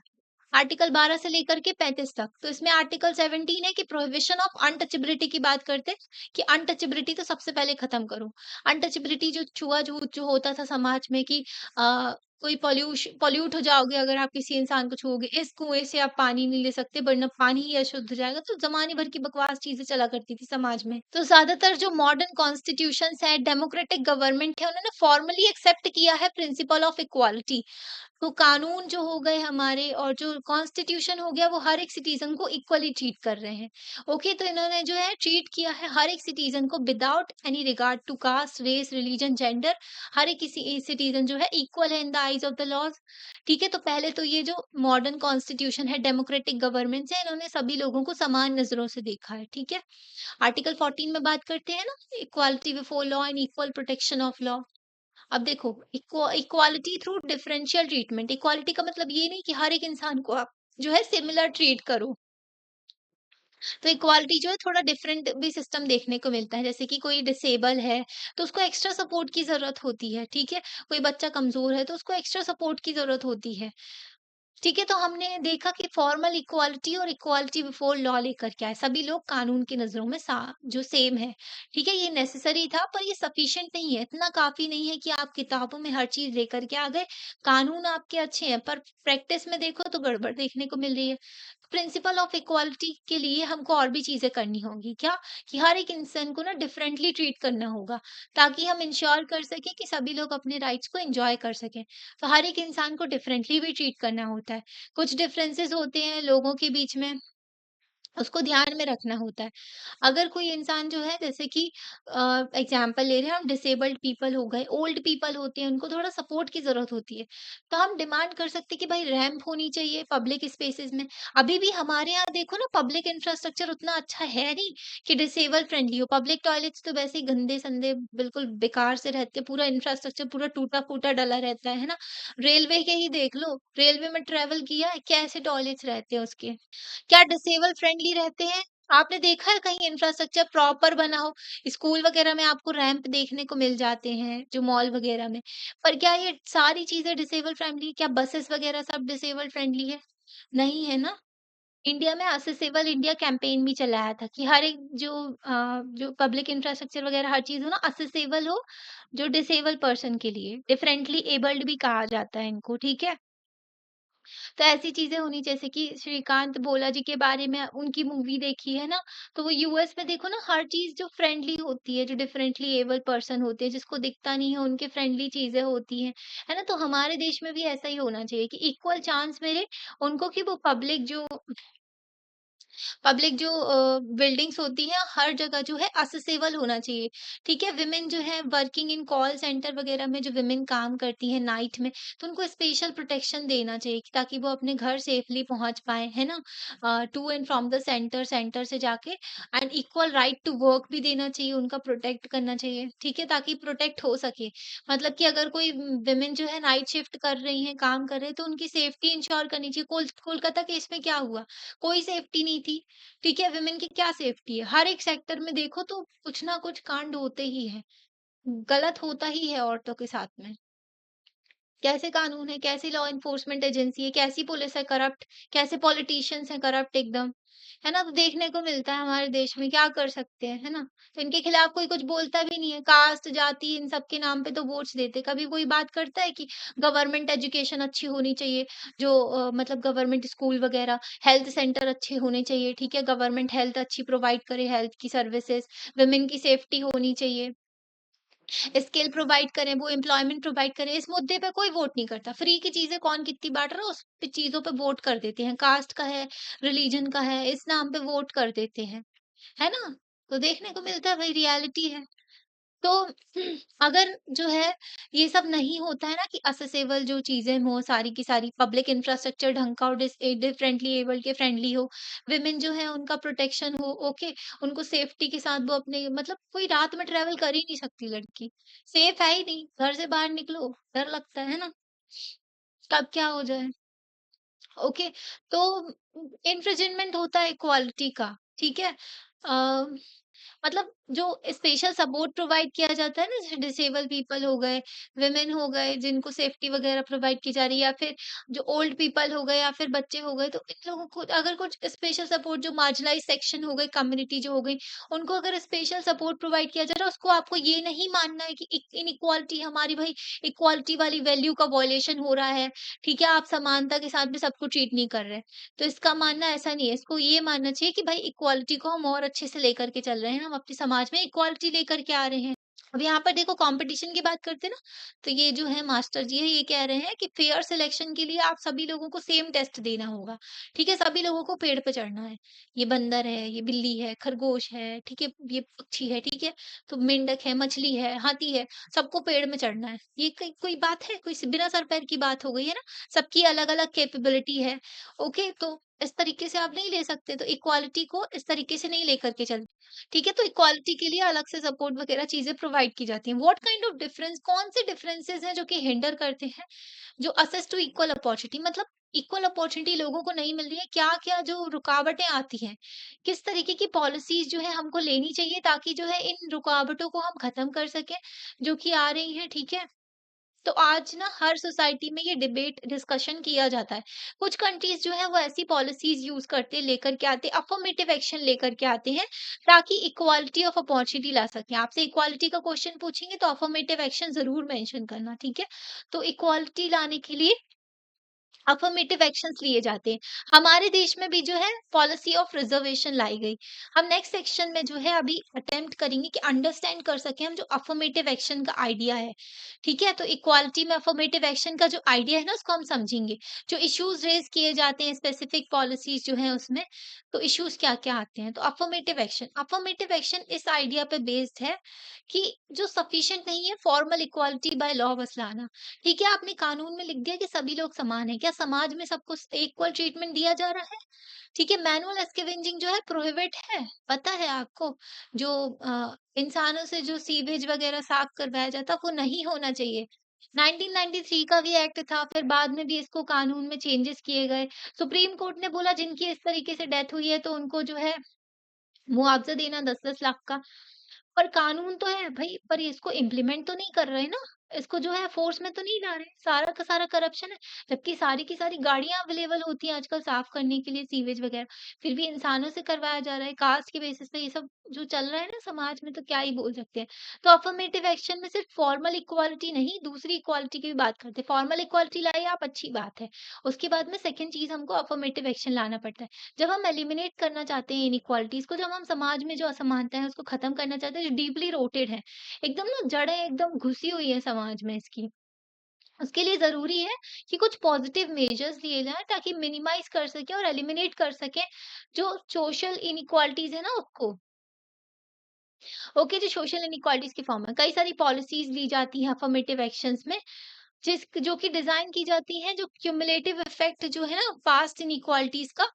आर्टिकल 12 से लेकर के 35 तक। तो इसमें आर्टिकल 17 है कि प्रोहिबिशन ऑफ अनटचेबिलिटी की बात करते हैं कि अनटचेबिलिटी तो सबसे पहले खत्म करो। अनटचेबिलिटी जो छुआ-छूत जो होता था समाज में कि कोई पॉल्यूट हो जाओगे अगर आप किसी इंसान को छुओगे, इस कुएँ से आप पानी नहीं ले सकते वरना पानी ही अशुद्ध हो जाएगा। तो ज़माने भर की बकवास चीज़ें चला करती थी समाज में। तो ज़्यादातर जो मॉडर्न कॉन्स्टिट्यूशंस हैं, डेमोक्रेटिक गवर्नमेंट है, उन्होंने फॉर्मली एक्सेप्ट किया है प्रिंसिपल ऑफ इक्वालिटी। तो कानून जो हो गए हमारे और जो कॉन्स्टिट्यूशन हो गया वो हर एक सिटीजन को इक्वली ट्रीट कर रहे हैं। ओके, तो इन्होंने जो है ट्रीट किया है हर एक सिटीजन को without any regard to caste, race, religion, gender, हर एक किसी सिटीजन जो है इक्वल है in the eyes of the laws. ठीक है, तो पहले तो ये जो मॉडर्न कॉन्स्टिट्यूशन है, डेमोक्रेटिक गवर्नमेंट है, इन्होंने सभी लोगों को समान नजरों से देखा है। ठीक है, आर्टिकल 14 में बात करते हैं ना, equality before law and equal protection of law. अब देखो, equality through differential treatment, equality का मतलब ये नहीं कि हर एक इंसान को आप जो है सिमिलर ट्रीट करो। तो इक्वालिटी जो है थोड़ा डिफरेंट भी सिस्टम देखने को मिलता है, जैसे कि कोई डिसेबल है तो उसको एक्स्ट्रा सपोर्ट की जरूरत होती है, ठीक है? कोई बच्चा कमजोर है तो उसको एक्स्ट्रा सपोर्ट की जरूरत होती है। ठीक है, तो हमने देखा कि फॉर्मल इक्वालिटी और इक्वालिटी बिफोर लॉ लेकर के आए। सभी लोग कानून की नज़रों में सा जो सेम है। ठीक है, ये नेसेसरी था पर ये सफिशिएंट नहीं है। इतना काफ़ी नहीं है कि आप किताबों में हर चीज़ लेकर के आ गए। कानून आपके अच्छे हैं पर प्रैक्टिस में देखो तो गड़बड़ देखने को मिल रही है। प्रिंसिपल ऑफ इक्वालिटी के लिए हमको और भी चीज़ें करनी होंगी। क्या? कि हर एक इंसान को ना डिफरेंटली ट्रीट करना होगा, ताकि हम इंश्योर कर सकें कि सभी लोग अपने राइट्स को एन्जॉय कर सकें। तो हर एक इंसान को डिफरेंटली भी ट्रीट करना होता है। कुछ डिफरेंसेस होते हैं लोगों के बीच में, उसको ध्यान में रखना होता है। अगर कोई इंसान जो है जैसे कि एग्जाम्पल ले रहे हैं हम, डिसेबल्ड पीपल हो गए, ओल्ड पीपल होते हैं, उनको थोड़ा सपोर्ट की ज़रूरत होती है। तो हम डिमांड कर सकते हैं कि भाई रैंप होनी चाहिए पब्लिक स्पेसेस में। अभी भी हमारे यहाँ देखो ना, पब्लिक इंफ्रास्ट्रक्चर उतना अच्छा है नहीं कि डिसेबल फ्रेंडली हो। पब्लिक टॉयलेट्स तो वैसे ही गंदे-संदे बिल्कुल बेकार से रहते हैं, पूरा इंफ्रास्ट्रक्चर पूरा टूटा-फूटा डला रहता है ना? रेलवे के ही देख लो, रेलवे में ट्रैवल किया है, कैसे टॉयलेट्स रहते हैं उसके। क्या डिसेबल फ्रेंडली रहते हैं? आपने देखा है कहीं इंफ्रास्ट्रक्चर प्रॉपर बना हो? स्कूल वगैरह में आपको रैंप देखने को मिल जाते हैं, जो मॉल वगैरह में। पर क्या ये सारी चीज़ें डिसेबल फ्रेंडली, क्या बसेस वगैरह सब डिसेबल फ्रेंडली है? नहीं है ना? इंडिया में एक्सेसिबल इंडिया कैंपेन भी चलाया था कि हर एक जो पब्लिक इंफ्रास्ट्रक्चर वगैरह हर चीज़ हो ना, एक्सेसिबल हो, जो डिसेबल पर्सन के लिए, डिफरेंटली एबल्ड भी कहा जाता है इनको, ठीक है? तो ऐसी चीज़ें होनी, जैसे कि श्रीकांत बोला जी के बारे में उनकी मूवी देखी है ना, तो वो यूएस में देखो ना, हर चीज़ जो फ्रेंडली होती है, जो डिफरेंटली एबल्ड पर्सन होते हैं, जिसको दिखता नहीं है, उनके फ्रेंडली चीज़ें होती हैं, है ना? तो हमारे देश में भी ऐसा ही होना चाहिए कि इक्वल चांस मिले उनको, कि वो पब्लिक जो बिल्डिंग्स होती हैं, हर जगह जो है एक्सेसिबल होना चाहिए, ठीक है? विमेन जो है वर्किंग इन कॉल सेंटर वगैरह में, जो विमेन काम करती हैं नाइट में, तो उनको स्पेशल प्रोटेक्शन देना चाहिए कि ताकि वो अपने घर सेफली पहुँच पाएँ, है ना? To and from the centre, centre से जाके, and equal right to work भी देना चाहिए, उनका प्रोटेक्ट करना चाहिए, ठीक है? ताकि प्रोटेक्ट हो सके। मतलब कि अगर कोई विमेन जो है नाइट शिफ्ट कर रही हैं, काम कर रहे हैं, तो उनकी सेफ्टी इंश्योर करनी चाहिए। कोलकाता केस में क्या हुआ? कोई सेफ्टी नहीं थी। ठीक है, वुमेन की क्या सेफ्टी है? हर एक सेक्टर में देखो तो कुछ ना कुछ कांड होते ही हैं। गलत होता ही है औरतों के साथ में। कैसे कानून है, कैसी लॉ एनफोर्समेंट एजेंसी है, कैसी पुलिस है करप्ट, कैसे पॉलिटिशियंस हैं करप्ट एकदम, है ना? तो देखने को मिलता है हमारे देश में, क्या कर सकते हैं, है ना? तो इनके खिलाफ कोई कुछ बोलता भी नहीं है, कास्ट, जाति इन सब के नाम पे तो वोट्स देते। कभी कोई बात करता है कि गवर्नमेंट एजुकेशन अच्छी होनी चाहिए, जो मतलब गवर्नमेंट स्कूल वगैरह, हेल्थ सेंटर अच्छे होने चाहिए, ठीक है? गवर्नमेंट हेल्थ अच्छी प्रोवाइड करे, हेल्थ की सर्विसेज़, वुमेन की सेफ्टी होनी चाहिए। स्किल प्रोवाइड करें, वो एम्प्लॉयमेंट प्रोवाइड करें, इस मुद्दे पे कोई वोट नहीं करता। फ्री की चीज़ें कौन कितनी बाँट रहा है, उस पे चीज़ों पे वोट कर देते हैं। कास्ट का है, रिलिजन का है, इस नाम पे वोट कर देते हैं। है ना? तो देखने को मिलता है, वही रियलिटी है। तो अगर जो है ये सब नहीं होता है ना कि एक्सेसिबल जो चीज़ें हों सारी की सारी, पब्लिक इंफ्रास्ट्रक्चर ढंग का हो, डिफरेंटली एबल्ड के फ्रेंडली हो, वुमेन जो है उनका प्रोटेक्शन हो, ओके, उनको सेफ्टी के साथ वो अपने मतलब कोई रात में ट्रैवल कर ही नहीं सकती लड़की, सेफ है ही नहीं, घर से बाहर निकलो, डर लगता है ना? कब क्या हो जाए? ओके, तो इन्फ्रिंजमेंट होता है इक्वालिटी का, ठीक है? अ, मतलब जो स्पेशल सपोर्ट प्रोवाइड किया जाता है ना, जैसे डिसेबल पीपल हो गए, वुमेन हो गए जिनको सेफ्टी वगैरह प्रोवाइड की जा रही है, या फिर जो ओल्ड पीपल हो गए या फिर बच्चे हो गए, तो इन लोगों को अगर कुछ स्पेशल सपोर्ट, जो मार्जिनलाइज सेक्शन हो गए, कम्युनिटी जो हो गई, उनको अगर स्पेशल सपोर्ट प्रोवाइड किया जा रहा है, उसको आपको ये नहीं मानना है कि इनइक्वालिटी हमारी भाई, इक्वालिटी वाली वैल्यू का वॉयलेशन हो रहा है, ठीक है? आप समानता के साथ भी सबको ट्रीट नहीं कर रहे। तो इसका मानना ऐसा नहीं है, इसको ये मानना चाहिए कि भाई इक्वालिटी को हम और अच्छे से लेकर के चल रहे हैं, हम अपने समाज में इक्वालिटी लेकर के आ रहे हैं। अब यहाँ पर देखो कंपटीशन की बात करते हैं ना, तो ये जो है मास्टर जी है, ये कह रहे हैं कि फेयर सिलेक्शन के लिए आप सभी लोगों को सेम टेस्ट देना होगा, ठीक है? सभी लोगों को पेड़ पे चढ़ना है। ये बंदर है, ये बिल्ली है, खरगोश है, ठीक है? ये पक्षी है, ठीक है? तो मेंढक है, मछली है, हाथी है, सबको पेड़ में चढ़ना है। ये कोई बात है? कोई बिना सर पैर की बात हो गई है ना? सबकी अलग-अलग कैपेबिलिटी है। ओके, तो इस तरीके से आप नहीं ले सकते, तो इक्वालिटी को इस तरीके से नहीं लेकर के चल, ठीक है? तो इक्वालिटी के लिए अलग से सपोर्ट वगैरह चीज़ें प्रोवाइड की जाती हैं। व्हाट काइंड ऑफ डिफरेंस, कौन से डिफरेंसेस हैं जो कि हिंडर करते हैं, जो असेस टू इक्वल अपॉर्च्युनिटी, मतलब इक्वल अपॉर्च्युनिटी लोगों को नहीं मिल रही है, क्या-क्या जो रुकावटें आती हैं? किस तरीके की पॉलिसीज़ जो है हमको लेनी चाहिए ताकि जो है इन रुकावटों को हम खत्म कर सकें, जो कि आ रही हैं, ठीक है? तो आज ना हर सोसाइटी में ये डिबेट डिस्कशन किया जाता है। कुछ कंट्रीज़ जो है वो ऐसी पॉलिसीज़ यूज़ करते लेकर के आते, अफ़र्मेटिव एक्शन लेकर के आते हैं ताकि इक्वालिटी ऑफ अपॉर्च्युनिटी ला सकें। आपसे इक्वालिटी का क्वेश्चन पूछेंगे तो अफ़र्मेटिव एक्शन ज़रूर मेंशन करना, ठीक है? तो इक्वालिटी लाने के लिए अफ़र्मेटिव एक्शंस लिए जाते हैं। हमारे देश में भी जो है पॉलिसी ऑफ रिज़र्वेशन लाई गई। हम नेक्स्ट सेक्शन में जो है अभी अटेम्प्ट करेंगे कि अंडरस्टैंड कर सकें हम जो अफ़र्मेटिव एक्शन का आइडिया है। ठीक है? तो इक्वालिटी में अफ़र्मेटिव एक्शन का जो आइडिया है ना उसको हम समझेंगे। जो इश्यूज़ रेज़ किए जाते हैं स्पेसिफिक पॉलिसीज़ जो हैं उसमें, तो इश्यूज़ क्या-क्या आते हैं। तो अफ़र्मेटिव एक्शन इस आइडिया पे बेस्ड है कि जो सफिशिएंट नहीं है फॉर्मल इक्वालिटी बाय लॉ बस लाना। ठीक है, आपने कानून में लिख दिया कि सभी लोग समान हैं। क्या समाज में सबको इक्वल ट्रीटमेंट दिया जा रहा है? ठीक है, मैनुअल स्कैवेंजिंग जो है प्रोहिबिट है, पता है आपको? जो इंसानों से जो सीवेज वगैरह साफ करवाया जाता है, वो नहीं होना चाहिए। 1993 का भी एक्ट था, फिर बाद में भी इसको कानून में चेंजेस किए गए। सुप्रीम कोर्ट ने बोला जिनकी इस तरीके से डेथ हुई है, तो उनको जो है मुआवज़ा देना 10-10 लाख का। पर कानून तो है भई, पर इसको इम्प्लीमेंट तो नहीं कर रहे ना, इसको जो है फ़ोर्स में तो नहीं ला रहे, सारा का सारा करप्शन है। जबकि सारी की सारी गाड़ियाँ अवेलेबल होती हैं आजकल साफ़ करने के लिए सीवेज वगैरह, फिर भी इंसानों से करवाया जा रहा है, कास्ट के बेसिस पे ये सब जो चल रहा है ना समाज में, तो क्या ही बोल सकते हैं। तो अफ़र्मेटिव एक्शन में सिर्फ फॉर्मल इक्वालिटी नहीं, दूसरी इक्वालिटी की भी बात करते हैं। फॉर्मल इक्वालिटी लाए आप, अच्छी बात है। उसके बाद में सेकंड चीज़ हमको अफ़र्मेटिव एक्शन लाना पड़ता है। जब हम एलिमिनेट करना चाहते हैं इनइक्वालिटीज़ को, जब हम समाज में जो असमानता है उसको खत्म करना चाहते हैं, जो डीपली रूटेड है, एकदम ना जड़ें एकदम घुसी हुई है समाज में इसकी। उसके लिए ज़रूरी है कि कुछ पॉज़िटिव मेजर्स लिए जाएँ ताकि मिनिमाइज़ कर सकें और एलिमिनेट कर सकें जो सोशल इनइक्वालिटीज़ है ना उसको। ओके, जो सोशल इनइक्वालिटीज़ की फॉर्म है। कई सारी पॉलिसीज़ ली जाती हैं अफ़र्मेटिव एक्शंस में, जो कि डिज़ाइन की जाती हैं, जो क्युमुलेटिव इफ़ेक्ट जो है ना पास्ट इनइक्वालिटीज़ का,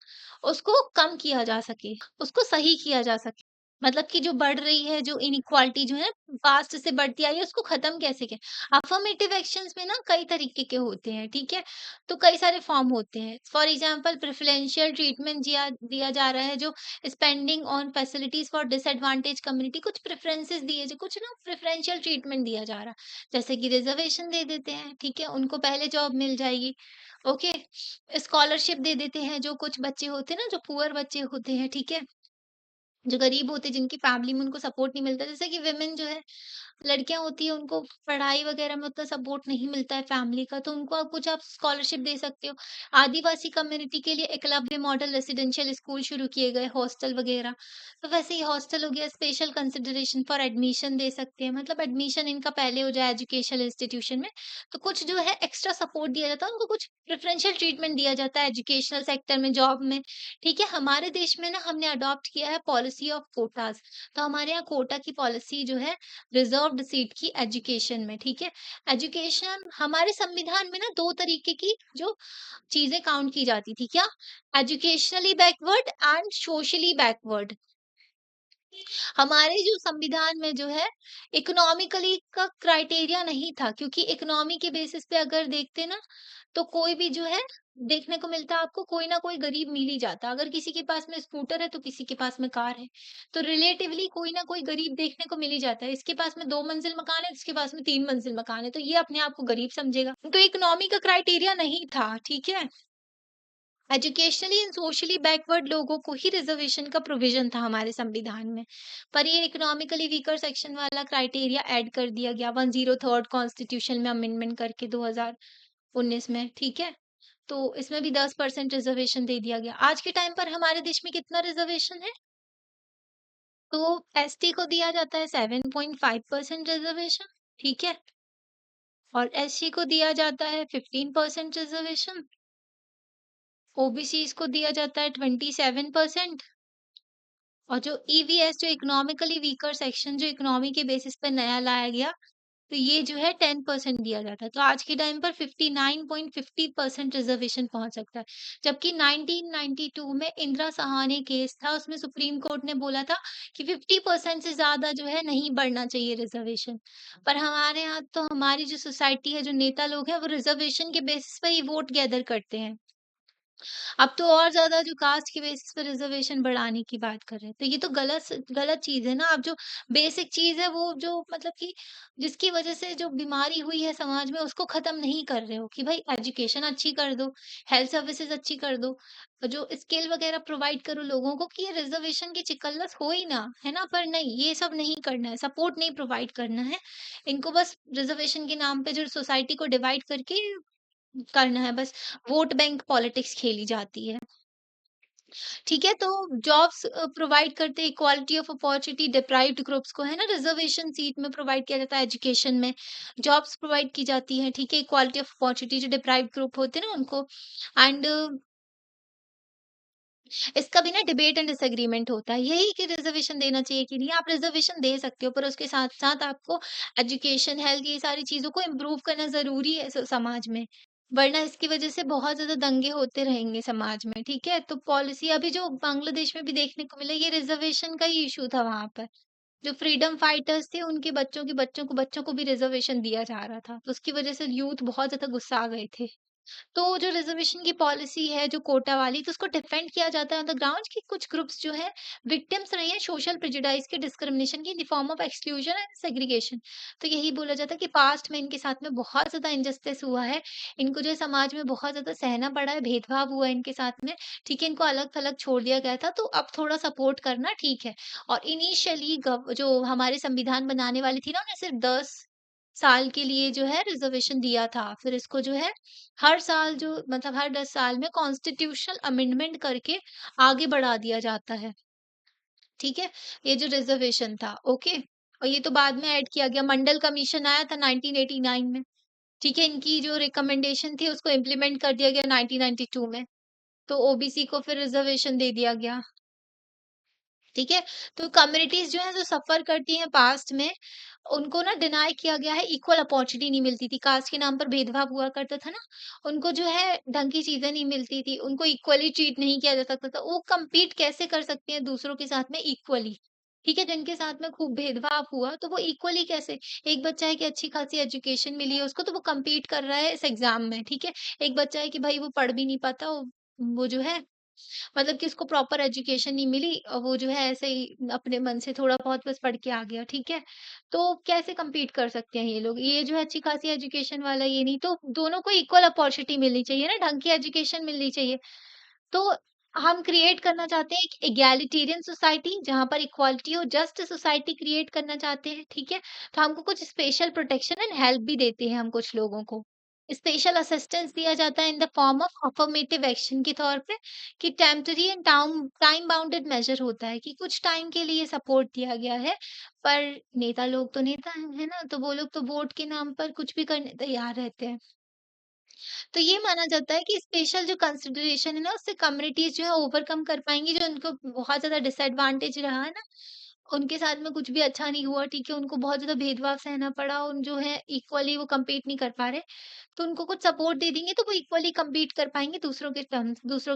उसको कम किया जा सके, उसको सही किया जा सके। मतलब कि जो बढ़ रही है, जो इनइक्वालिटी जो है पास्ट से बढ़ती आई है, उसको खत्म कैसे किया? अफ़र्मेटिव एक्शंस में ना कई तरीके के होते हैं, ठीक है? तो कई सारे फॉर्म होते हैं। फॉर एग्ज़ाम्पल प्रेफ़रेंशियल ट्रीटमेंट जिया दिया जा रहा है, जो spending on facilities for disadvantage community, कुछ प्रेफ़रेंसेस दिए ज कुछ ना प्रेफ़रेंशियल ट्रीटमेंट दिया जा रहा है। जैसे कि रिज़र्वेशन दे देते हैं, ठीक है? उनको पहले जॉब मिल जाएगी, ओके? स्कॉलरशिप दे देते हैं, जो कुछ बच्चे होते हैं ना, जो पुअर बच्चे होते हैं, ठीक है? जो गरीब होते हैं, जिनकी फैमिली में उनको सपोर्ट नहीं मिलता, जैसे कि विमेन जो है, लड़कियाँ होती हैं, उनको पढ़ाई वगैरह में उतना सपोर्ट नहीं मिलता है फैमिली का, तो उनको आप स्कॉलरशिप दे सकते हो। आदिवासी कम्युनिटी के लिए एकलव्य मॉडल रेसिडेंशियल स्कूल शुरू किए गए, हॉस्टल वगैरह। तो वैसे ही हॉस्टल हो गया, स्पेशल कंसिडरेशन फॉर एडमिशन दे सकते हैं, मतलब एडमिशन इनका पहले हो जाए एजुकेशनल इंस्टीट्यूशन में। तो कुछ जो है एक्स्ट्रा सपोर्ट दिया जाता है, उनको कुछ प्रेफ़रेंशियल ट्रीटमेंट दिया जाता है एजुकेशनल सेक्टर में, जॉब में, ठीक है? हमारे देश में ना हमने अडॉप्ट किया है पॉलिसी ऑफ कोटास। तो हमारे यहाँ कोटा की पॉलिसी जो है रिजर्व्ड सीट की एजुकेशन में, ठीक है? एजुकेशन हमारे संविधान में ना 2 तरीके की जो चीज़ें काउंट की जाती थी, क्या? Educationally backward and socially backward. हमारे जो संविधान में जो है इकोनॉमिकली का क्राइटेरिया नहीं था, क्योंकि इकोनॉमी के बेसिस पे अगर देखते ना, तो कोई भी जो है देखने को मिलता, आपको कोई ना कोई गरीब मिल ही जाता। अगर किसी के पास में स्कूटर है तो किसी के पास में कार है, तो रिलेटिवली कोई ना कोई गरीब देखने को मिल ही जाता है। इसके पास में 2 मंजिल मकान है, इसके पास में 3 मंजिल मकान है, तो ये अपने आप को गरीब समझेगा। तो इकोनॉमी का क्राइटेरिया नहीं था, ठीक है? एजुकेशनली एंड सोशली बैकवर्ड लोगों को ही रिजर्वेशन का प्रोविजन था हमारे संविधान में। पर ये इकोनॉमिकली वीकर सेक्शन वाला क्राइटेरिया ऐड कर दिया गया 103rd कॉन्स्टिट्यूशन में अमेंडमेंट करके 2019 में, ठीक है? तो इसमें भी 10% रिजर्वेशन दे दिया गया। आज के टाइम पर हमारे देश में कितना रिजर्वेशन है? तो एसटी को दिया जाता है 7.5% रिजर्वेशन, ठीक है? और एससी को दिया जाता है 15% रिजर्वेशन, ओबीसीज को दिया जाता है 27%, और जो ईवीएस, जो इकोनॉमिकली वीकर सेक्शन, जो इकोनॉमी के बेसिस पे नया लाया गया, तो ये जो है 10% दिया जाता है। तो आज के टाइम पर 59.50% रिजर्वेशन पहुंच सकता है। जबकि 1992 में इंदिरा सहानी केस था, उसमें सुप्रीम कोर्ट ने बोला था कि 50% से ज्यादा जो है नहीं बढ़ना चाहिए रिजर्वेशन। पर हमारे यहाँ तो हमारी जो सोसाइटी है, जो नेता लोग हैं, वो रिजर्वेशन के बेसिस पे ही वोट गैदर करते हैं। अब तो और ज़्यादा जो कास्ट की बेसिस पे रिज़र्वेशन बढ़ाने की बात कर रहे हैं। तो ये तो गलत चीज़ है ना। अब जो बेसिक चीज़ है, वो जो मतलब कि जिसकी वज़ह से जो बीमारी हुई है समाज में, उसको ख़त्म नहीं कर रहे हो कि भाई एजुकेशन अच्छी कर दो, हेल्थ सर्विसेज़ अच्छी कर दो, जो स्किल वग़ैरह प्रोवाइड करो लोगों को कि ये रिज़र्वेशन की चिकल्लत हो ही ना, है ना? पर नहीं, ये सब नहीं करना है, सपोर्ट नहीं प्रोवाइड करना है। इनको बस रिज़र्वेशन के नाम पे जो सोसाइटी को डिवाइड करके करना है बस, वोट बैंक पॉलिटिक्स खेली जाती है। ठीक है? तो जॉब्स प्रोवाइड करते हैं, equality of opportunity deprived groups को, है ना, रिजर्वेशन सीट में प्रोवाइड किया जाता है, एजुकेशन में जॉब्स प्रोवाइड की जाती हैं, ठीक है? इक्वालिटी ऑफ अपॉर्च्युनिटी, जो डिप्राइव्ड ग्रुप होते हैं ना उनको। एंड इसका भी ना डिबेट एंड डिसएग्रीमेंट होता है, यही कि रिजर्वेशन देना चाहिए कि नहीं। आप रिजर्वेशन दे सकते हो, पर उसके साथ साथ आपको एजुकेशन, हेल्थ, ये सारी चीजों को इम्प्रूव करना जरूरी है समाज में, वरना इसकी वजह से बहुत ज़्यादा दंगे होते रहेंगे समाज में, ठीक है? तो पॉलिसी अभी जो बांग्लादेश में भी देखने को मिला, ये रिज़र्वेशन का ही इश्यू था वहाँ पर। जो फ्रीडम फाइटर्स थे, उनके बच्चों को भी रिज़र्वेशन दिया जा रहा था। तो उसकी वजह से यूथ बहुत ज़्यादा गुस्सा आ गए थे। तो जो रिजर्वेशन की पॉलिसी है, जो कोटा वाली, तो उसको डिफेंड किया जाता है ऑन द ग्राउंड कि कुछ ग्रुप्स जो है विक्टिम्स रहे हैं सोशल प्रेजुडाइज के, डिस्क्रिमिनेशन की, इन the form of exclusion and segregation. तो यही बोला जाता है कि पास्ट में इनके साथ में बहुत ज्यादा इनजस्टिस हुआ है, इनको जो है समाज में बहुत ज्यादा सहना पड़ा है, भेदभाव हुआ है इनके साथ में, ठीक है? इनको अलग थलग छोड़ दिया गया था, तो अब थोड़ा सपोर्ट करना ठीक है। और इनिशियली जो हमारे संविधान बनाने वाली थी ना, उन्हें सिर्फ 10 साल के लिए जो है रिजर्वेशन दिया था। फिर इसको जो है हर साल, जो मतलब हर 10 साल में कॉन्स्टिट्यूशनल अमेंडमेंट करके आगे बढ़ा दिया जाता है, ठीक है? ये जो रिजर्वेशन था, ओके? और ये तो बाद में ऐड किया गया, मंडल कमीशन आया था 1989 में, ठीक है? इनकी जो रिकमेंडेशन थी उसको इम्प्लीमेंट कर दिया गया 1992 में, तो ओबीसी को फिर रिजर्वेशन दे दिया गया। ठीक है? तो कम्युनिटीज़ जो हैं, जो सफ़र करती हैं पास्ट में, उनको ना डिनाय किया गया है, इक्वल अपॉर्च्युनिटी नहीं मिलती थी, कास्ट के नाम पर भेदभाव हुआ करता था ना, उनको जो है ढंग की चीज़ें नहीं मिलती थी, उनको इक्वली ट्रीट नहीं किया जा सकता था, वो कम्पीट कैसे कर सकती हैं दूसरों के साथ में इक्वली, ठीक है, जिनके साथ में खूब भेदभाव हुआ, तो वो इक्वली कैसे, एक बच्चा है कि अच्छी खासी एजुकेशन मिली है उसको, तो वो कम्पीट कर रहा है इस एग्ज़ाम में, ठीक है? एक बच्चा है कि भाई वो पढ़ भी नहीं पाता, वो जो है मतलब कि उसको प्रॉपर एजुकेशन नहीं मिली वो जो है ऐसे ही अपने मन से थोड़ा बहुत बस पढ़ के आ गया, ठीक है? तो कैसे कम्पीट कर सकते हैं ये लोग? ये जो है अच्छी खासी एजुकेशन वाला ये नहीं, तो दोनों को इक्वल अपॉर्च्युनिटी मिलनी चाहिए ना, ढंग की एजुकेशन मिलनी चाहिए। तो हम क्रिएट करना चाहते हैं एक एगैलिटेरियन सोसाइटी जहाँ पर इक्वालिटी हो, जस्ट सोसाइटी क्रिएट करना चाहते हैं, ठीक है? तो हमको कुछ स्पेशल प्रोटेक्शन एंड हेल्प भी देते हैं हम कुछ लोगों को। स्पेशल असिस्टेंस दिया जाता है in the form of affirmative action के तौर पे कि temporary and time bounded measure होता है कि कुछ टाइम के लिए सपोर्ट दिया गया है, पर नेता लोग तो नेता हैं, है ना? तो वो लोग तो वोट के नाम पर कुछ भी करने तैयार रहते हैं। तो ये माना जाता है कि स्पेशल जो कंसिडरेशन है ना, उससे कम्युनिटीज़ जो है ओवरकम कर पाएँगी, जो उनको बहुत ज़्यादा डिसएडवांटेज रहा है ना, उनके साथ में कुछ भी अच्छा नहीं हुआ, ठीक है? उनको बहुत ज़्यादा भेदभाव सहना पड़ा, उन जो है इक्वली वो कम्पीट नहीं कर पा रहे, तो उनको कुछ सपोर्ट दे देंगे, तो वो इक्वली कम्पीट कर पाएँगे दूसरों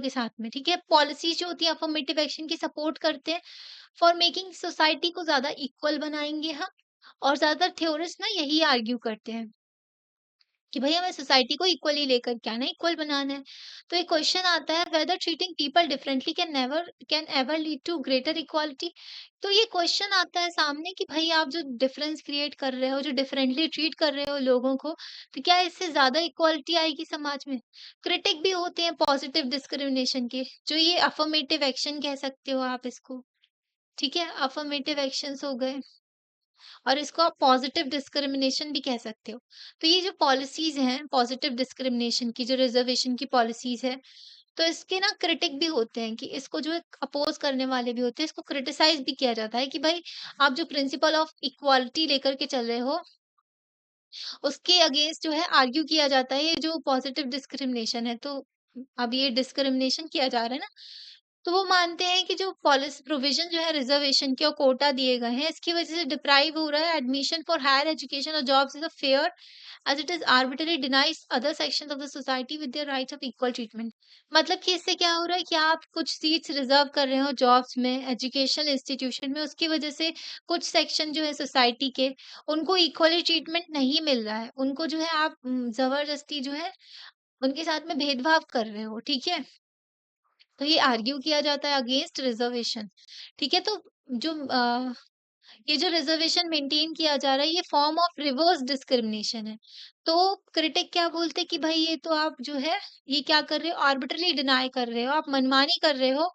के साथ में, ठीक है? पॉलिसीज़ जो होती है अफर्मेटिव एक्शन की सपोर्ट करते हैं, फॉर मेकिंग सोसाइटी को ज़्यादा इक्वल बनाएँगे हम और ज़्यादातर थ्योरिस्ट ना यही आर्ग्यू करते हैं। कि भई हमें सोसाइटी को इक्वली लेकर के आना है, इक्वल बनाना है। तो एक क्वेश्चन आता है whether treating people differently can ever lead to greater equality. तो ये क्वेश्चन आता है सामने कि भई आप जो डिफरेंस क्रिएट कर रहे हो, जो डिफरेंटली ट्रीट कर रहे हो लोगों को, तो क्या इससे ज़्यादा इक्वालिटी आएगी समाज में? क्रिटिक भी होते हैं पॉजिटिव डिस्क्रिमिनेशन के, जो ये अफर्मेटिव एक्शन कह सकते हो आप इसको, ठीक है? अफर्मेटिव एक्शंस हो गए। और इसको आप पॉजिटिव डिस्क्रिमिनेशन भी कह सकते हो। तो ये जो पॉलिसीज़ हैं, पॉजिटिव डिस्क्रिमिनेशन की जो रिज़र्वेशन की पॉलिसीज़ है, तो इसके ना क्रिटिक भी होते हैं कि इसको जो है अपोज़ करने वाले भी होते हैं, इसको क्रिटिसाइज़ भी किया जाता है कि भाई आप जो प्रिंसिपल ऑफ इक्वालिटी लेकर के चल रहे हो, उसके अगेंस्ट जो है आर्ग्यू किया जाता है ये जो पॉजिटिव डिस्क्रिमिनेशन है। तो अब ये डिस्क्रिमिनेशन किया जा रहा है ना, तो वो मानते हैं कि जो पॉलिसी प्रोविज़न जो है रिज़र्वेशन के और कोटा दिए गए हैं, इसकी वज़ह से डिप्राइव हो रहा है एडमिशन फॉर हायर एजुकेशन और jobs in a fair as it is arbitrary denies other sections of the society with their rights of equal treatment. मतलब कि इससे क्या हो रहा है कि आप कुछ सीट्स रिज़र्व कर रहे हो जॉब्स में, एजुकेशनल इंस्टीट्यूशन में, उसकी वज़ह से कुछ सेक्शन जो है सोसाइटी के, उनको इक्वली ट्रीटमेंट नहीं मिल रहा है। उनको जो है आप ज़बरदस्ती जो है, उनके साथ में भेदभाव कर रहे हो, ठीक है? तो ये आर्ग्यू किया जाता है अगेंस्ट रिजर्वेशन, ठीक है? तो जो ये जो रिजर्वेशन मेंटेन किया जा रहा है ये फॉर्म ऑफ रिवर्स डिस्क्रिमिनेशन है। तो क्रिटिक क्या बोलते हैं कि भाई ये तो आप जो है ये क्या कर रहे हो आर्बिट्रली डिनाई कर रहे हो, आप मनमानी कर रहे हो,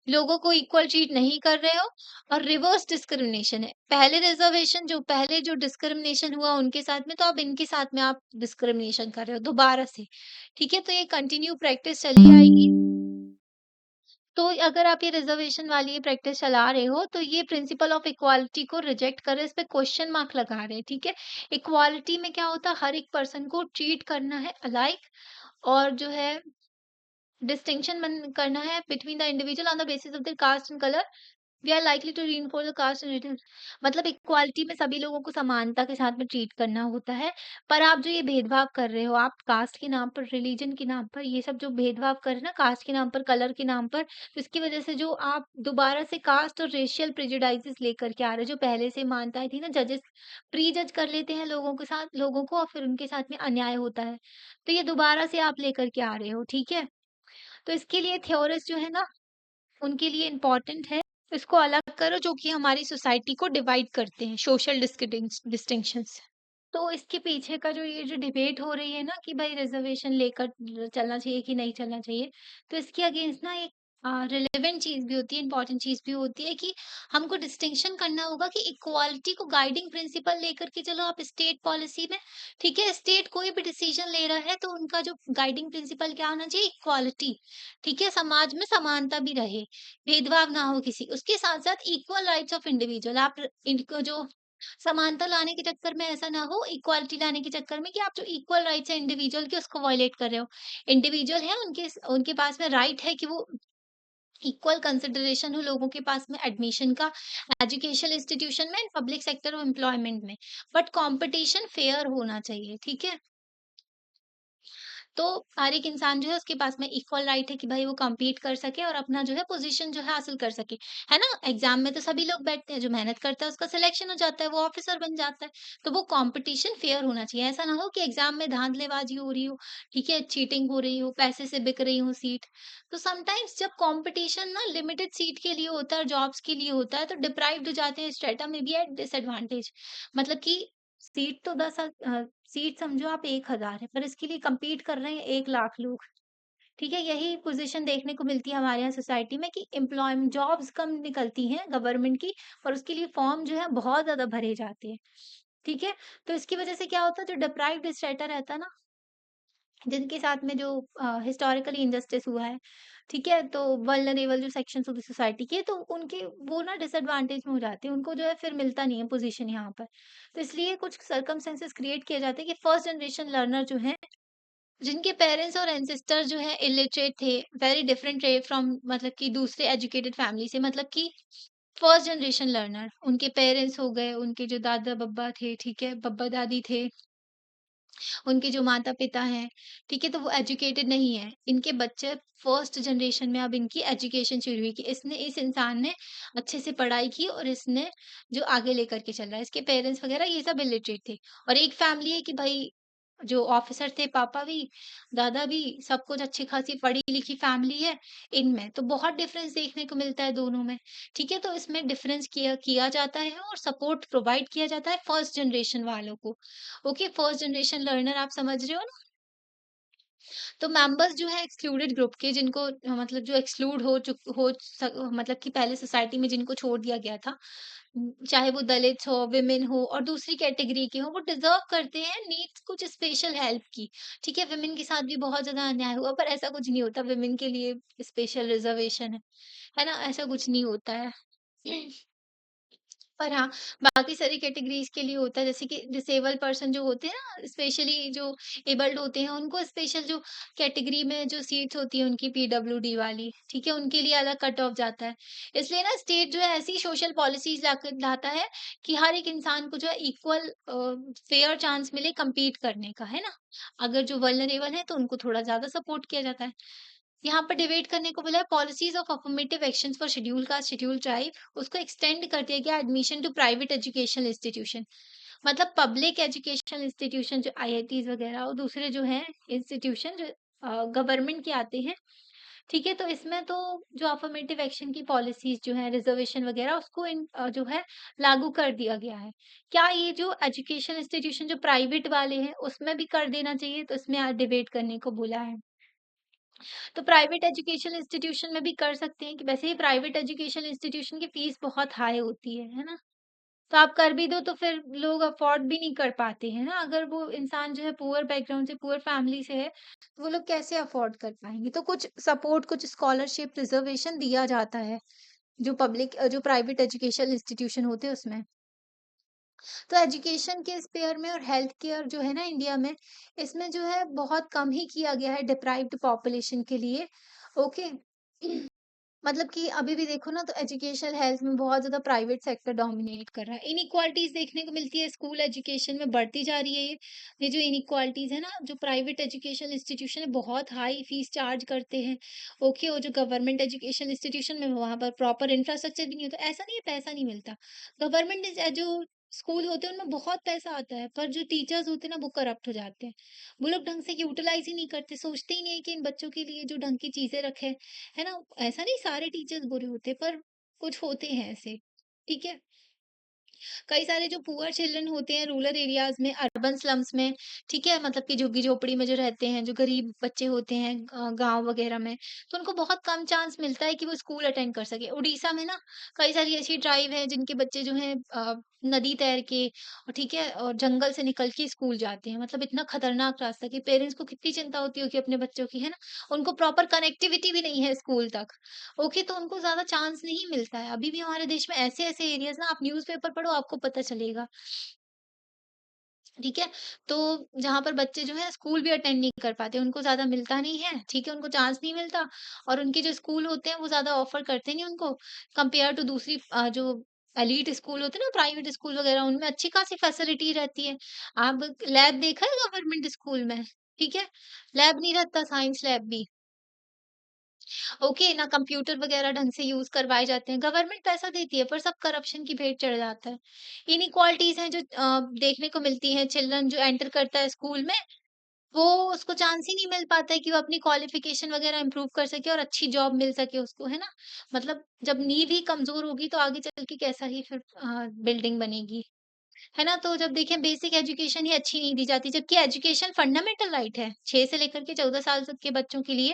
लोगों को इक्वल ट्रीट नहीं कर रहे हो और रिवर्स डिस्क्रिमिनेशन है। पहले जो डिस्क्रिमिनेशन हुआ उनके साथ में तो अब इनके साथ में आप डिस्क्रिमिनेशन कर रहे हो दोबारा से, ठीक है? तो ये कंटिन्यू प्रैक्टिस चली आएगी। तो अगर आप ये रिज़र्वेशन वाली ये प्रैक्टिस चला रहे हो, तो ये प्रिंसिपल ऑफ इक्वालिटी को रिजेक्ट कर रहे हो, इस पे क्वेश्चन मार्क लगा रहे हैं, ठीक है? इक्वालिटी में क्या होता है, हर एक पर्सन को ट्रीट करना है अलाइक और जो है डिस्टिंक्शन बन करना है between the individual on the basis of their caste and colour. We are likely to reinforce the caste and religion. मतलब इक्वालिटी में सभी लोगों को समानता के साथ में ट्रीट करना होता है। पर आप जो ये भेदभाव कर रहे हो, आप कास्ट के नाम पर, रिलीजन के नाम पर, ये सब जो भेदभाव कर रहे हैं ना, कास्ट के नाम पर, कलर के नाम पर, तो इसकी वजह से जो आप दोबारा से कास्ट और रेशियल प्रेजुडाइसेस लेकर के आ रहे हो, जो पहले से मान्यताएँ थी ना, जजेस प्री जज कर लेते हैं लोगों को और फिर उनके साथ में अन्याय होता है। तो ये दोबारा से आप लेकर के आ रहे हो, ठीक है? तो इसके लिए थ्योरिस्ट जो है ना, उनके लिए इम्पोर्टेंट है, इसको अलग करो जो कि हमारी सोसाइटी को डिवाइड करते हैं, सोशल डिस्टिंक्शंस। तो इसके पीछे का जो ये जो डिबेट हो रही है ना कि भाई रिजर्वेशन लेकर चलना चाहिए कि नहीं चलना चाहिए, तो इसके अगेंस्ट ना एक रिलेवेंट चीज़ भी होती है, इम्पोर्टेंट चीज़ भी होती है कि हमको डिस्टिंक्शन करना होगा कि इक्वालिटी को गाइडिंग प्रिंसिपल लेकर के चलो आप स्टेट पॉलिसी में, ठीक है? स्टेट कोई भी डिसीजन ले रहा है तो उनका जो गाइडिंग प्रिंसिपल क्या होना चाहिए? इक्वालिटी, ठीक है? समाज में समानता भी रहे, भेदभाव ना हो किसी उसके साथ-साथ इक्वल राइट्स ऑफ इंडिविजुअल आप इनको जो समानता लाने के चक्कर में ऐसा ना हो, इक्वालिटी लाने के चक्कर में कि आप जो इक्वल राइट्स है इंडिविजुअल के उसको वायलेट कर रहे हो। इंडिविजुअल है उनके पास में राइट है कि वो इक्वल कंसिडरेशन हो लोगों के पास में एडमिशन का, एजुकेशनल इंस्टीट्यूशन में, पब्लिक सेक्टर और एम्प्लॉयमेंट में। बट कॉम्पिटिशन फेयर होना चाहिए, ठीक है? तो हर एक इंसान जो है उसके पास में इक्वल राइट है कि भाई वो कम्पीट कर सके और अपना जो है पोज़ीशन जो है हासिल कर सके, है ना? एग्ज़ाम में तो सभी लोग बैठते हैं, जो मेहनत करता है उसका सिलेक्शन हो जाता है, वो ऑफ़िसर बन जाता है। तो वो कॉम्पिटिशन फ़ेयर होना चाहिए, ऐसा ना हो कि एग्ज़ाम में धाँधलेबाज़ी हो रही हो, ठीक है? चीटिंग हो रही हो, पैसे से बिक रही हो सीट। तो समटाइम्स जब कॉम्पिटिशन ना लिमिटेड सीट के लिए होता है और जॉब्स के लिए होता है, तो डिप्राइव्ड हो जाते हैं स्ट्रेटा में भी एट डिसएडवांटेज। मतलब कि सीट तो सीट समझो आप 1000 है, पर इसके लिए कम्पीट कर रहे हैं 1 लाख लोग, ठीक है? यही पोज़ीशन देखने को मिलती है हमारे यहाँ सोसाइटी में कि एम्प्लॉयमेंट जॉब्स कम निकलती हैं गवर्नमेंट की, पर उसके लिए फॉर्म जो है बहुत ज़्यादा भरे जाते हैं, ठीक है? तो इसकी वज़ह से क्या होता है, जो डिप्राइव्ड स्ट्रेटा रहता है ना, जिनके साथ में जो हिस्टोरिकली इंजस्टिस हुआ है, ठीक है? तो वल्नरेबल जो सेक्शंस होते हैं सोसाइटी के, तो उनके वो ना डिसएडवांटेज में हो जाते हैं, उनको जो है फिर मिलता नहीं है पोज़ीशन यहाँ पर। तो इसलिए कुछ सर्कमस्टेंसेस क्रिएट किए जाते हैं कि फर्स्ट जनरेशन लर्नर जो हैं, जिनके पेरेंट्स और एंसेस्टर जो हैं इलिटरेट थे, वेरी डिफरेंट थे फ्रॉम मतलब कि दूसरे एजुकेटेड फैमिली से, मतलब कि फर्स्ट जनरेशन लर्नर, उनके पेरेंट्स हो गए, उनके जो दादा-बब्बा थे, ठीक है? बब्बा-दादी थे, उनके जो माता-पिता हैं, ठीक है? तो वो एजुकेटेड नहीं है। इनके बच्चे फर्स्ट जनरेशन में अब इनकी एजुकेशन शुरू हुई कि इस इंसान ने अच्छे से पढ़ाई की और इसने जो आगे लेकर के चल रहा है। इसके पेरेंट्स वगैरह ये सब इलिटरेट थे और एक फैमिली है कि भई जो ऑफिसर थे पापा भी, दादा भी, सब कुछ अच्छी खासी पढ़ी-लिखी फैमिली है इनमें। तो बहुत डिफरेंस देखने को मिलता है दोनों में, ठीक है? तो इसमें डिफरेंस किया किया जाता है और सपोर्ट प्रोवाइड किया जाता है फर्स्ट जनरेशन वालों को। ओके, फर्स्ट जनरेशन लर्नर आप समझ रहे हो ना? तो मेंबर्स जो है एक्सक्लूडेड ग्रुप के, जिनको मतलब जो एक्सक्लूड मतलब कि पहले सोसाइटी में जिनको छोड़ दिया गया था, चाहे वो दलित हो, विमेन हो और दूसरी कैटेगरी के हो, वो डिजर्व करते हैं नीड्स कुछ स्पेशल हेल्प की, ठीक है? विमेन के साथ भी बहुत ज्यादा अन्याय हुआ, पर ऐसा कुछ नहीं होता विमेन के लिए स्पेशल रिजर्वेशन है ना? ऐसा कुछ नहीं होता है। पर हाँ, बाकी सारी कैटेगरीज़ के लिए होता है, जैसे कि डिसेबल पर्सन जो होते हैं ना, स्पेशली जो एबल्ड होते हैं, उनको स्पेशल जो कैटेगरी में जो सीट्स होती हैं उनकी पीडब्ल्यूडी वाली, ठीक है? उनके लिए अलग कट ऑफ जाता है। इसलिए ना स्टेट जो है ऐसी सोशल पॉलिसीज़ लाकर लाता है कि हर एक इंसान को जो है इक्वल फेयर चांस मिले compete करने का, है ना? अगर जो वल्नरेबल है तो उनको थोड़ा ज़्यादा सपोर्ट किया जाता है। यहाँ पर डिबेट करने को बोला है policies of affirmative actions for schedule caste schedule tribe, उसको एक्सटेंड कर दिया गया admission to private educational institution. मतलब पब्लिक एजुकेशनल इंस्टीट्यूशन जो आईआईटीज वगैरह और दूसरे जो हैं इंस्टीट्यूशन जो गवर्नमेंट के आते हैं, ठीक है? तो इसमें तो जो अफर्मेटिव एक्शन की पॉलिसीज जो है रिजर्वेशन वगैरह उसको जो है लागू कर दिया गया है। क्या ये जो एजुकेशन इंस्टीट्यूशन जो प्राइवेट वाले हैं उसमें भी कर देना चाहिए? तो इसमें आज डिबेट करने को बोला है। तो प्राइवेट एजुकेशन इंस्टीट्यूशन में भी कर सकते हैं कि वैसे ही प्राइवेट एजुकेशन इंस्टीट्यूशन की फीस बहुत हाई होती है ना? तो आप कर भी दो तो फिर लोग अफोर्ड भी नहीं कर पाते हैं ना, अगर वो इंसान जो है पुअर बैकग्राउंड से, पुअर फैमिली से है, तो वो लोग कैसे अफोर्ड कर पाएँगे? तो कुछ सपोर्ट, कुछ स्कॉलरशिप, रिजर्वेशन दिया जाता है, जो जो प्राइवेट एजुकेशन इंस्टीट्यूशन होते हैं उसमें। तो एजुकेशन के स्पेयर में और हेल्थ केयर जो है ना इंडिया में, इसमें जो है बहुत कम ही किया गया है डिप्राइव्ड पॉपुलेशन के लिए। ओके। मतलब कि अभी भी देखो ना तो एजुकेशन हेल्थ में बहुत ज़्यादा प्राइवेट सेक्टर डोमिनेट कर रहा है। इनइक्वालिटीज़ देखने को मिलती है स्कूल एजुकेशन में, बढ़ती जा रही है ये जो इनइक्वालिटीज़ है ना, जो प्राइवेट एजुकेशन इंस्टीट्यूशन है बहुत हाई फीस चार्ज करते हैं। ओके, और जो गवर्नमेंट एजुकेशन इंस्टीट्यूशन में वहाँ पर प्रॉपर इंफ्रास्ट्रक्चर भी नहीं होता। ऐसा नहीं है पैसा नहीं मिलता। गवर्नमेंट जो स्कूल होते हैं उनमें बहुत पैसा आता है, पर जो टीचर्स होते हैं ना वो करप्ट हो जाते हैं। वो लोग ढंग से यूटिलाइज़ ही नहीं करते, सोचते ही नहीं है कि इन बच्चों के लिए जो ढंग की चीज़ें रखें, है ना? ऐसा नहीं सारे टीचर्स बुरे होते, पर कुछ होते हैं ऐसे, ठीक है? कई सारे जो पुअर चिल्ड्रन होते हैं रूरल एरियाज़ में, अर्बन स्लम्स में, ठीक है? मतलब कि झुग्गी-झोपड़ी में जो रहते हैं, जो गरीब बच्चे होते हैं गाँव वगैरह में, तो उनको बहुत कम चांस मिलता है कि वो स्कूल अटेंड कर सकें। उड़ीसा में ना कई सारी ऐसी ट्राइब हैं जिनके बच्चे जो हैं नदी तैर के और ठीक है? और जंगल से निकल के स्कूल जाते हैं। मतलब इतना खतरनाक रास्ता कि पेरेंट्स को कितनी चिंता होती होगी अपने बच्चों की, है ना? उनको प्रॉपर कनेक्टिविटी भी नहीं है स्कूल तक। ओके, तो उनको ज़्यादा चांस नहीं मिलता है। अभी भी हमारे देश में ऐसे-ऐसे एरियाज़ ना, आप न्यूज़पेपर पढ़ो आपको पता चलेगा, ठीक है? तो जहाँ पर बच्चे जो हैं स्कूल भी अटेंड नहीं कर पाते, उनको ज़्यादा मिलता नहीं है, ठीक है? उनको चांस नहीं मिलता और उनके जो स्कूल होते हैं वो ज़्यादा ऑफ़र करते नहीं उनको, कंपेयर टू दूसरी जो एलीट स्कूल होते हैं ना, प्राइवेट स्कूल वगैरह, उनमें अच्छी खासी फैसिलिटी रहती है। आप लैब देखा है गवर्नमेंट स्कूल में? ठीक है? लैब नहीं रहता, साइंस लैब भी। ओके, ना कंप्यूटर वगैरह ढंग से यूज़ करवाए जाते हैं। गवर्नमेंट पैसा देती है पर सब करप्शन की भेंट चढ़ जाता है। इनइक्वालिटीज़ हैं जो देखने को मिलती हैं, चिल्ड्रन जो एंटर करता है स्कूल में, वो उसको चांस ही नहीं मिल पाता है कि वो अपनी क्वालिफ़िकेशन वगैरह इम्प्रूव कर सके और अच्छी जॉब मिल सके उसको, है ना? मतलब जब नींव ही कमज़ोर होगी तो आगे चल के कैसा ही फिर बिल्डिंग बनेगी। है ना? तो जब देखें बेसिक एजुकेशन ही अच्छी नहीं दी जाती, जबकि एजुकेशन फंडामेंटल राइट है। 6 से लेकर के 14 साल तक के बच्चों के लिए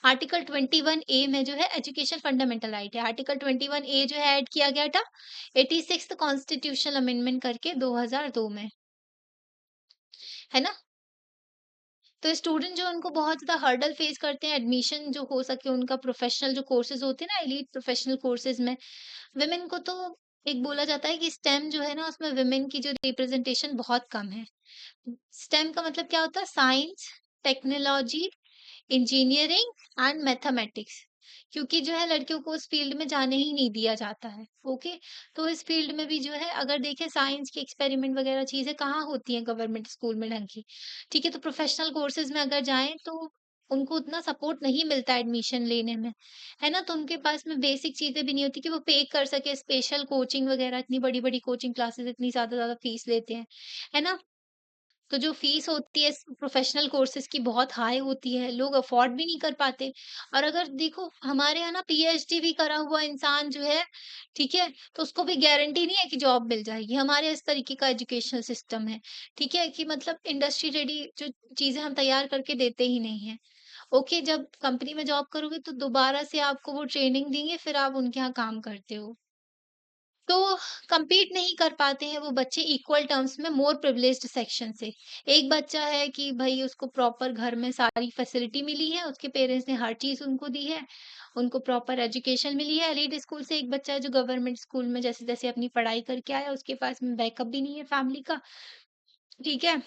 आर्टिकल 21 ए में जो है एजुकेशन फंडामेंटल राइट है। आर्टिकल 21 ए जो है ऐड किया गया था 86th कॉन्स्टिट्यूशनल अमेंडमेंट करके 2002 में, है ना? तो स्टूडेंट जो उनको बहुत ज़्यादा हर्डल फेस करते हैं एडमिशन जो हो सके उनका प्रोफेशनल जो कोर्सेज़ होते हैं ना एलीट प्रोफेशनल कोर्सेज़ में वुमेन को तो एक बोला जाता है कि स्टेम जो है ना उसमें वुमेन की जो रिप्रेजेंटेशन बहुत कम है। स्टेम का मतलब क्या होता है? Science, technology, engineering and mathematics. क्योंकि जो है लड़कियों को उस फील्ड में जाने ही नहीं दिया जाता है। ओके, तो इस फील्ड में भी जो है अगर देखें साइंस के एक्सपेरिमेंट वगैरह चीजें कहाँ होती हैं गवर्नमेंट स्कूल में ढंग की। ठीक है, तो प्रोफेशनल कोर्सेज में अगर जाएं तो उनको उतना सपोर्ट नहीं मिलता एडमिशन लेने में, है ना? तो उनके पास में बेसिक चीजें भी नहीं होती कि वो पे कर सके स्पेशल कोचिंग वगैरह, इतनी बड़ी बड़ी कोचिंग क्लासेस इतनी ज्यादा ज्यादा फीस लेते हैं, है ना? तो जो फीस होती है प्रोफेशनल कोर्सेज की बहुत हाई होती है, लोग अफोर्ड भी नहीं कर पाते। और अगर देखो हमारे यहाँ ना पीएचडी भी करा हुआ इंसान जो है, ठीक है, तो उसको भी गारंटी नहीं है कि जॉब मिल जाएगी। हमारे इस तरीके का एजुकेशन सिस्टम है, ठीक है, कि मतलब इंडस्ट्री रेडी जो चीजें हम तैयार करके देते ही नहीं है। ओके, जब कंपनी में जॉब करोगे तो दोबारा से आपको वो ट्रेनिंग देंगे, फिर आप उनके यहाँ काम करते हो। तो compete नहीं कर पाते हैं वो बच्चे इक्वल टर्म्स में मोर प्रिविलेज्ड सेक्शन से। एक बच्चा है कि भई उसको प्रॉपर घर में सारी फैसिलिटी मिली है, उसके पेरेंट्स ने हर चीज़ उनको दी है, उनको प्रॉपर एजुकेशन मिली है। एलीट स्कूल से एक बच्चा है जो गवर्नमेंट स्कूल में जैसे-जैसे अपनी पढ़ाई करके आया, उसके पास में बैकअप भी नहीं है फैमिली का, ठीक है?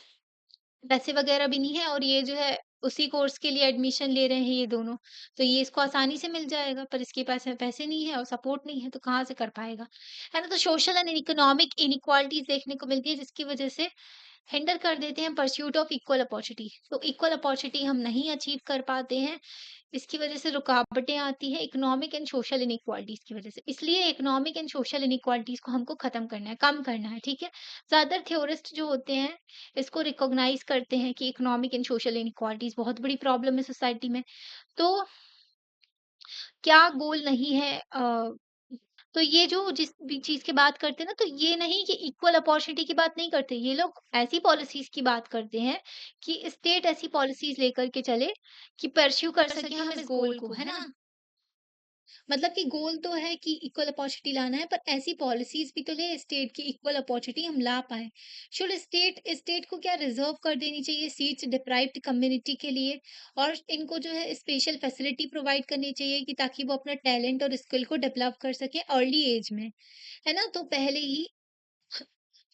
पैसे वगैरह भी नहीं है और ये जो है उसी कोर्स के लिए एडमिशन ले रहे हैं ये दोनों। तो ये इसको आसानी से मिल जाएगा पर इसके पास में पैसे नहीं है और सपोर्ट नहीं है तो कहाँ से कर पाएगा? है ना? तो सोशल एंड इकोनॉमिक इनइक्वालिटीज़ देखने को मिलती है जिसकी वजह से हिंडर कर देते हैं परस्यूट ऑफ इक्वल अपॉर्चुनिटी। तो इक्वल अपॉर्चुनिटी हम नहीं अचीव कर पाते हैं, इसकी वजह से रुकावटें आती हैं इकोनॉमिक एंड सोशल इनइक्वालिटीज़ की वजह से। इसलिए इकोनॉमिक एंड सोशल इनइक्वालिटीज़ को हमको खत्म करना है, कम करना है, ठीक है? ज़्यादातर थ्योरिस्ट जो होते हैं, इसको रिकॉग्नाइज़ करते हैं कि इकोनॉमिक एंड सोशल इनइक्वालिटीज़ बहुत बड़ी प्रॉब्लम है सोसाइटी में। तो क्या गोल नहीं है तो ये जो जिस भी चीज़ की बात करते हैं ना, तो ये नहीं कि इक्वल अपॉर्च्युनिटी की बात नहीं करते। ये लोग ऐसी पॉलिसीज़ की बात करते हैं कि स्टेट ऐसी पॉलिसीज़ लेकर के चले कि परस्यू कर सकें हम इस गोल को, है ना? मतलब कि गोल तो है कि इक्वल अपॉर्चुनिटी लाना है, पर ऐसी पॉलिसीज़ भी तो ले स्टेट की इक्वल अपॉर्चुनिटी हम ला पाएँ। शुड स्टेट स्टेट को क्या रिज़र्व कर देनी चाहिए सीट्स डिप्राइव्ड कम्युनिटी के लिए और इनको जो है स्पेशल फैसिलिटी प्रोवाइड करनी चाहिए कि ताकि वो अपना टैलेंट और स्किल को डेवलप कर सकें अर्ली एज में, है ना? तो पहले ही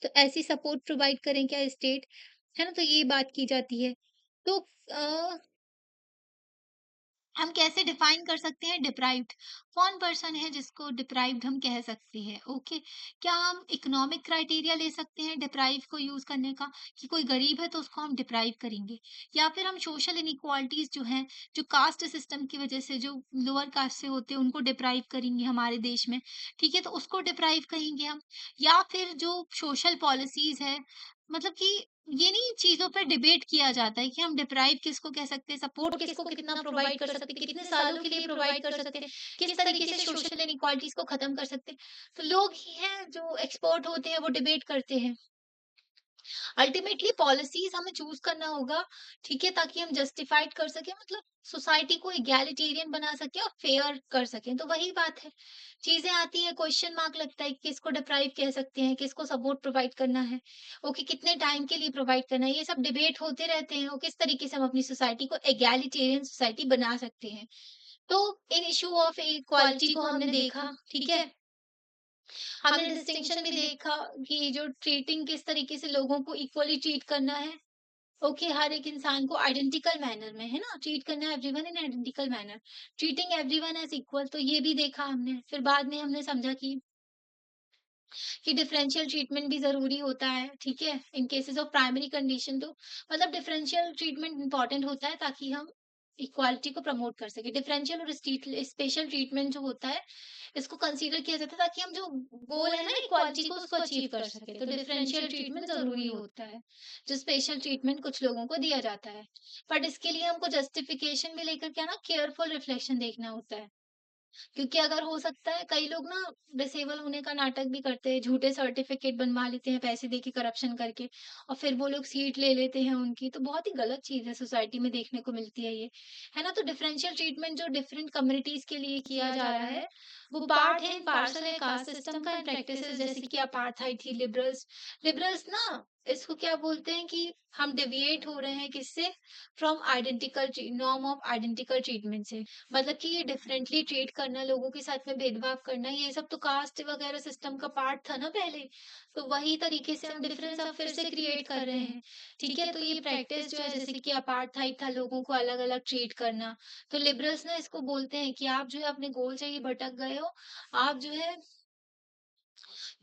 तो ऐसी सपोर्ट प्रोवाइड करें क्या स्टेट, है ना? तो ये बात की जाती है। तो अ हम कैसे डिफाइन कर सकते हैं डिप्राइव्ड? कौन पर्सन है जिसको डिप्राइव्ड हम कह सकते हैं? ओके, क्या हम इकोनॉमिक क्राइटेरिया ले सकते हैं डिप्राइव को यूज करने का कि कोई गरीब है तो उसको हम डिप्राइव करेंगे, या फिर हम सोशल इनइक्वालिटीज जो हैं, जो कास्ट सिस्टम की वजह से जो लोअर कास्ट से होते हैं उनको डिप्राइव करेंगे हमारे देश में, ठीक है, तो उसको डिप्राइव कहेंगे हम, या फिर जो सोशल पॉलिसीज है, मतलब कि ये नहीं चीज़ों पे डिबेट किया जाता है कि हम डिप्राइव किसको कह सकते हैं, सपोर्ट किसको कितना प्रोवाइड कर सकते हैं, कितने सालों के लिए प्रोवाइड कर सकते हैं, किस तरीके से सोशल इनइक्वालिटीज़ को खत्म कर सकते हैं। तो लोग ही हैं जो एक्सपर्ट होते हैं वो डिबेट करते हैं। अल्टीमेटली पॉलिसीज़ हमें चूज़ करना होगा, ठीक है? ताकि हम जस्टिफाइड कर सकें, मतलब सोसाइटी को इगैलिटेरियन बना सकें और फेयर कर सकें। तो वही बात है। चीज़ें आती हैं, क्वेश्चन मार्क लगता है कि किसको डिप्राइव कह सकते हैं, किसको सपोर्ट प्रोवाइड करना है, ओके कितने टाइम के लिए प्रोवाइड करना है, ये सब डिबेट होते रहते हैं और किस तरीके से हम अपनी सोसाइटी को इगैलिटेरियन सोसाइटी बना सकते हैं। तो इन इश्यू ऑफ इक्वालिटी को हमने देखा, ठीक है? हमने डिस्टिंक्शन भी देखा कि जो ट्रीटिंग किस तरीके से लोगों को इक्वली ट्रीट करना है। ओके, हर एक इंसान को आइडेंटिकल मैनर में, है ना? ट्रीट करना है everyone in identical manner, treating everyone as equal, तो ये भी देखा हमने। फिर बाद में हमने समझा कि कि डिफरेंशियल ट्रीटमेंट भी ज़रूरी होता है, ठीक है? इन केसेस ऑफ प्राइमरी कंडीशन तो मतलब डिफरेंशियल ट्रीटमेंट इम्पोर्टेंट होता है ताकि हम इक्वालिटी को प्रमोट कर सकें। डिफरेंशियल और स्पेशल ट्रीटमेंट जो होता है, इसको कंसीडर किया जाता है ताकि हम जो गोल है ना इक्वालिटी को उसको अचीव कर सकें। तो डिफरेंशियल ट्रीटमेंट ज़रूरी होता है, जो स्पेशल ट्रीटमेंट कुछ लोगों को दिया जाता है। बट इसके लिए हमको जस्टिफिकेशन भी लेकर के ना केयरफुल रिफ्लेक्शन देखना होता है। क्योंकि अगर हो सकता है कई लोग ना डिसेबल होने का नाटक भी करते हैं, झूठे सर्टिफिकेट बनवा लेते हैं पैसे देके करप्शन करके और फिर वो लोग सीट ले लेते हैं उनकी, तो बहुत ही गलत चीज़ है सोसाइटी में देखने को मिलती है ये, है ना? तो डिफरेंशियल ट्रीटमेंट जो डिफरेंट कम्युनिटीज़ के लिए किया जा रहा है, वो पार्ट है इन पार्सल है कास्ट सिस्टम का एंड प्रैक्टिसेस जैसे कि अपार्थाइड थी, लिबरल्स लिबरल्स ना इसको क्या बोलते हैं कि हम डेविएट हो रहे हैं किससे? From identical norm of identical treatment से। मतलब कि ये डिफरेंटली ट्रीट करना, लोगों के साथ में भेदभाव करना, ये सब तो कास्ट वगैरह सिस्टम का पार्ट था ना पहले। तो वही तरीके से हम डिफरेंस अब फिर से क्रिएट कर रहे हैं। ठीक है? तो ये प्रैक्टिस जो है जैसे कि अपार्थाइड था लोगों को अलग-अलग ट्रीट करना। तो लिबरल्स ना इसको बोलते हैं कि आप जो है अपने गोल से ही भटक गए हो। आप जो है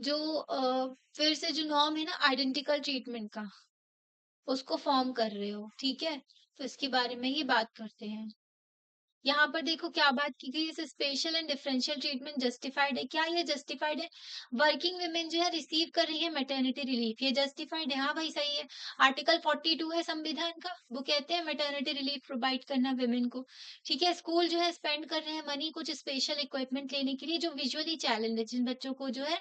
जो फिर से जो नॉर्म है ना आइडेंटिकल ट्रीटमेंट का, उसको फॉर्म कर रहे हो। ठीक है? तो इसके बारे में ही बात करते हैं। यहाँ पर देखो क्या बात की गई है special and differential treatment justified है क्या ये जस्टिफाइड है वर्किंग वुमेन जो है रिसीव कर रही है मैटरनिटी रिलीफ ये जस्टिफाइड है हाँ भाई सही है आर्टिकल 42 है संविधान का वो कहते हैं मैटरनिटी रिलीफ प्रोवाइड करना वुमेन को ठीक है स्कूल जो है स्पेंड कर रहे हैं मनी कुछ स्पेशल इक्विपमेंट लेने के लिए जो विजुअली चैलेंज है जिन बच्चों को जो है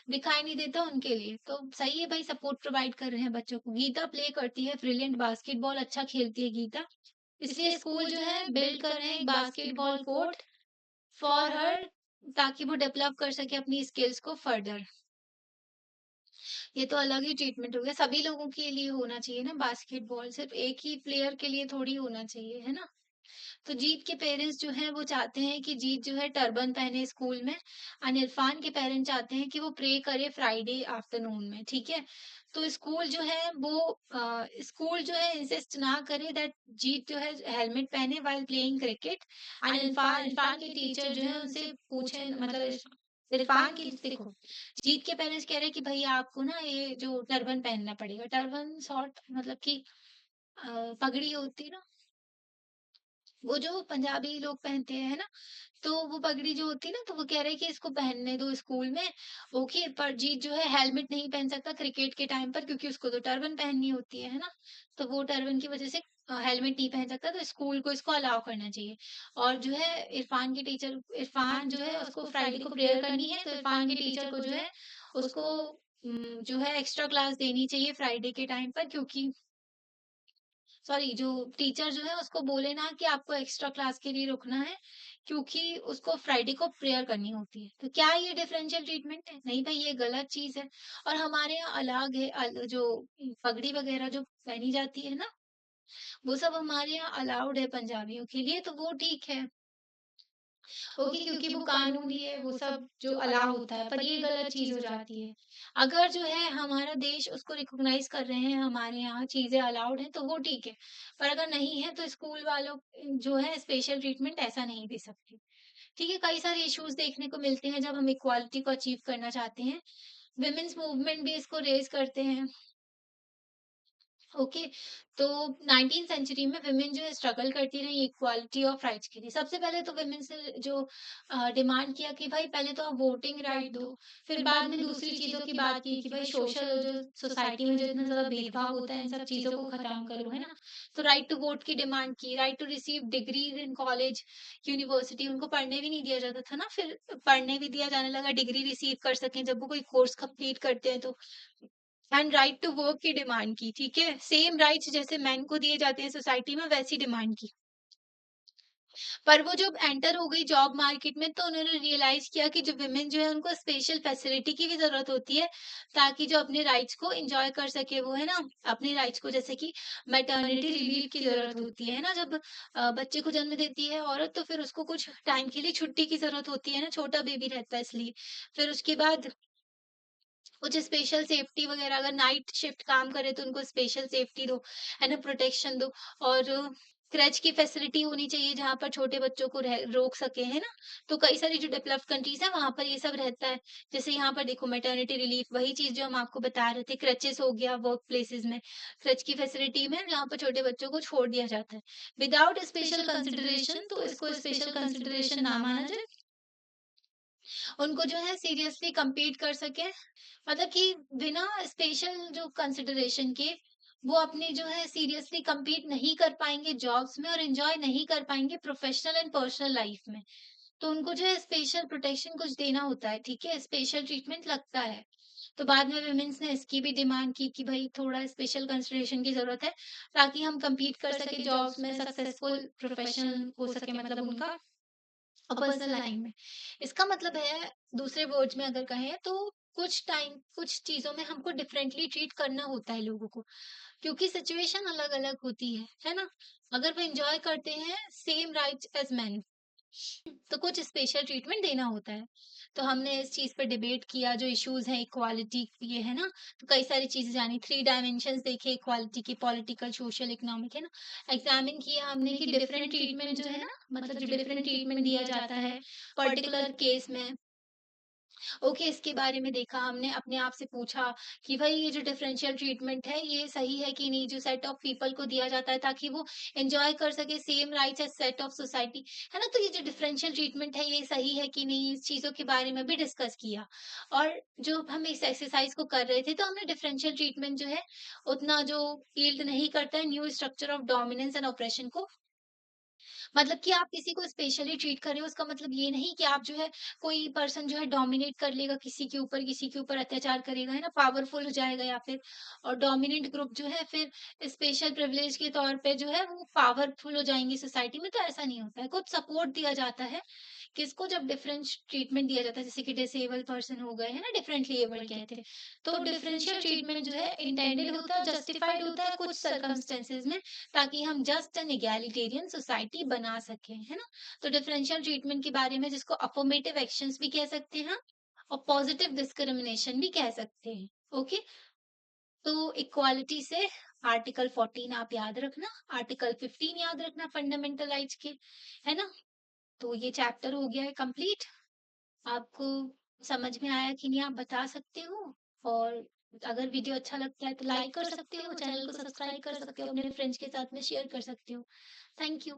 दिखाई नहीं देता उनके लिए तो सही है भाई सपोर्ट प्रोवाइड कर रहे हैं बच्चों को गीता प्ले करती है ब्रिलियंट बास्केटबॉल अच्छा खेलती है गीता इसलिए स्कूल जो है बिल्ड कर रहे हैं एक बास्केटबॉल कोर्ट फॉर हर ताकि वो डेवलप कर सके अपनी स्किल्स को फर्दर। ये तो अलग ही ट्रीटमेंट हो गया, सभी लोगों के लिए होना चाहिए ना बास्केटबॉल, सिर्फ एक ही प्लेयर के लिए थोड़ी होना चाहिए, है ना? तो जीत के पेरेंट्स जो हैं वो चाहते हैं कि जीत जो है टर्बन पहने स्कूल में एंड इरफान के पेरेंट्स चाहते हैं कि वो प्रे करे फ्राइडे आफ्टरनून में ठीक है तो स्कूल जो है वो स्कूल जो है इंसिस्ट ना करे दैट जीत जो है हेलमेट पहने while playing cricket and Irfan Irfan के टीचर जो है उनसे पूछे मतलब इरफान की देखो जीत के पेरेंट्स कह रहे हैं कि भैया आपको ना ये जो टर्बन पहनना पड़ेगा टर्बन शॉर्ट मतलब कि पगड़ी होती है ना वो जो पंजाबी लोग पहनते हैं, है ना? तो वो पगड़ी जो होती है ना, तो वो कह रहे हैं कि इसको पहनने दो स्कूल में, ओके, पर जीत जो है हेलमेट नहीं पहन सकता क्रिकेट के टाइम पर क्योंकि उसको तो टर्बन पहननी होती है ना? तो वो टर्बन की वजह से हेलमेट नहीं पहन सकता, तो स्कूल को इसको अलाउ करना चाहिए। और जो है इरफान जो है उसको फ्राइडे को प्रेयर करनी है, तो इरफान के टीचर को जो है उसको जो है एक्स्ट्रा क्लास देनी चाहिए फ्राइडे के टाइम पर क्योंकि सॉरी जो टीचर जो है उसको बोले ना कि आपको एक्स्ट्रा क्लास के लिए रुकना है क्योंकि उसको फ्राइडे को प्रेयर करनी होती है तो क्या ये डिफरेंशियल ट्रीटमेंट है नहीं भाई ये गलत चीज है और हमारे यहाँ अलग है जो पगड़ी वगैरह जो पहनी जाती है ना वो सब हमारे यहाँ अलाउड है पंजाबियों के लिए तो वो ठीक है ओके क्योंकि वो कानूनी है वो सब जो अलाउ होता है पर ये गलत चीज हो जाती है अगर जो है हमारा देश उसको रिकॉग्नाइज कर रहे हैं हमारे यहाँ चीजें अलाउड हैं तो वो ठीक है पर अगर नहीं है तो स्कूल वालों जो है स्पेशल ट्रीटमेंट ऐसा नहीं दे सकते ठीक है कई सारे इश्यूज देखने को मिलते हैं जब हम इक्वालिटी को अचीव करना चाहते हैं विमेन्स मूवमेंट भी इसको रेज करते हैं ओके तो 19th सेंचुरी में वुमेन जो है स्ट्रगल करती रही इक्वालिटी ऑफ राइट्स के लिए सबसे पहले तो वुमेन से जो डिमांड किया कि भाई पहले तो आप वोटिंग राइट दो फिर बाद में दूसरी चीजों की बात की कि भाई सोशल जो सोसाइटी में जो इतना ज्यादा भेदभाव होता है इन सब चीजों को खत्म करो है ना तो राइट टू वोट की डिमांड की right to receive degrees in college university उनको पढ़ने भी नहीं दिया जाता था ना फिर पढ़ने भी दिया जाने लगा डिग्री रिसीव कर सकें जब वो कोई कोर्स कंप्लीट करते हैं तो एंड राइट टू वर्क की डिमांड की ठीक है सेम राइट्स जैसे मैन को दिए जाते हैं सोसाइटी में वैसी डिमांड की पर वो जब एंटर हो गई जॉब मार्केट में तो उन्होंने रियलाइज किया कि जो वुमेन जो है उनको स्पेशल फैसिलिटी की भी जरूरत होती है ताकि जो अपने राइट्स को एंजॉय कर सके वो है ना अपने राइट्स को जैसे कि मैटरनिटी रिलीव की जरूरत होती है ना जब बच्चे को जन्म देती है औरत तो फिर उसको कुछ टाइम के लिए छुट्टी की जरूरत होती है ना छोटा बेबी रहता है इसलिए फिर उसके बाद कुछ स्पेशल सेफ्टी वगैरह अगर नाइट शिफ्ट काम करे तो उनको स्पेशल सेफ्टी दो है ना प्रोटेक्शन दो और क्रच की फैसिलिटी होनी चाहिए जहाँ पर छोटे बच्चों को रोक सके, है ना? तो कई सारी जो डेवलप्ड कंट्रीज़ हैं वहाँ पर ये सब रहता है। जैसे यहाँ पर देखो मैटरनिटी रिलीफ वही चीज़ जो हम आपको बता रहे थे, क्रचेस हो गया वर्क प्लेसेस में, क्रच की फैसिलिटी में जहाँ पर छोटे बच्चों को छोड़ दिया जाता है। विदाउट स्पेशल कंसिडरेशन तो इसको स्पेशल कंसिडरेशन ना माना जाए। उनको जो है सीरियसली compete कर सकें, मतलब कि बिना स्पेशल जो कंसिडरेशन के वो अपनी जो है सीरियसली compete नहीं कर पाएँगे जॉब्स में और एन्जॉय नहीं कर पाएँगे प्रोफेशनल एंड पर्सनल लाइफ में। तो उनको जो है स्पेशल प्रोटेक्शन कुछ देना होता है, ठीक है? स्पेशल ट्रीटमेंट लगता है। तो बाद में वुमेन्स ने इसकी भी डिमांड की कि भई थोड़ा स्पेशल कंसिडरेशन की ज़रूरत है, ताकि हम compete कर सकें जॉब्स में सक्सेसफुल प्रोफेशनल हो सके मतलब उनका पर्सनल लाइफ में। इसका मतलब है दूसरे वर्ड्स में अगर कहें तो कुछ चीज़ों में हमको डिफरेंटली ट्रीट करना होता है लोगों को, क्योंकि सिचुएशन अलग-अलग होती है ना? अगर वो एन्जॉय करते हैं सेम राइट्स एज़ मेन तो कुछ स्पेशल ट्रीटमेंट देना होता है। तो हमने इस चीज़ पे डिबेट किया जो इश्यूज़ हैं इक्वालिटी ये है ना, तो कई सारी चीज़ें जानी 3 डायमेंशंस देखे इक्वालिटी के पॉलिटिकल, सोशल, इकोनॉमिक है ना? एग्ज़ामिन किया हमने कि डिफरेंट ट्रीटमेंट जो है ना, मतलब जो डिफरेंट ट्रीटमेंट दिया जाता है पर्टिकुलर केस में ओके, इसके बारे में देखा हमने, अपने आप से पूछा कि भई ये जो डिफरेंशियल ट्रीटमेंट है, ये सही है कि नहीं? जो सेट ऑफ पीपल को दिया जाता है ताकि वो एन्जॉय कर सके same rights as set of society, है ना? तो ये जो डिफरेंशियल ट्रीटमेंट है, ये सही है कि नहीं? इस चीज़ों के बारे में भी डिस्कस किया। और जो हम इस एक्सरसाइज़ को कर रहे थे, तो हमने डिफरेंशियल ट्रीटमेंट जो है, उतना जो यील्ड नहीं करता है new structure of dominance and operation को मतलब कि आप किसी को स्पेशली ट्रीट कर रहे हो उसका मतलब ये नहीं कि आप जो है कोई पर्सन जो है डोमिनेट कर लेगा किसी के ऊपर अत्याचार करेगा है ना पावरफुल हो जाएगा या फिर और डोमिनेंट ग्रुप जो है फिर स्पेशल प्रिविलेज के तौर पे जो है वो पावरफुल हो जाएंगे सोसाइटी में तो ऐसा नहीं होता है कुछ सपोर्ट दिया जाता है किसको जब डिफरेंट ट्रीटमेंट दिया जाता है जैसे कि डिसेबल पर्सन हो गए है ना डिफरेंटली एबल कहते हैं तो डिफरेंशियल ट्रीटमेंट जो है इंटेंडेड होता है जस्टिफाइड होता है कुछ सर्कमस्टेंसेज में ताकि हम जस्ट एंड एगैलिटेरियन सोसाइटी बना सकें, है ना? तो डिफरेंशियल ट्रीटमेंट के बारे में जिसको अफर्मेटिव एक्शंस भी कह सकते हैं और पॉजिटिव डिस्क्रिमिनेशन भी कह सकते हैं। ओके? तो इक्वालिटी से आर्टिकल 14 आप याद रखना, आर्टिकल 15 याद रखना फंडामेंटल राइट्स के, है ना? तो ये चैप्टर हो गया है कंप्लीट। आपको समझ में आया कि नहीं आप बता सकते हो और अगर वीडियो अच्छा लगता है तो लाइक कर सकते हो, चैनल को सब्सक्राइब कर सकते हो, अपने फ्रेंड्स के साथ में शेयर कर सकते हो। Thank you.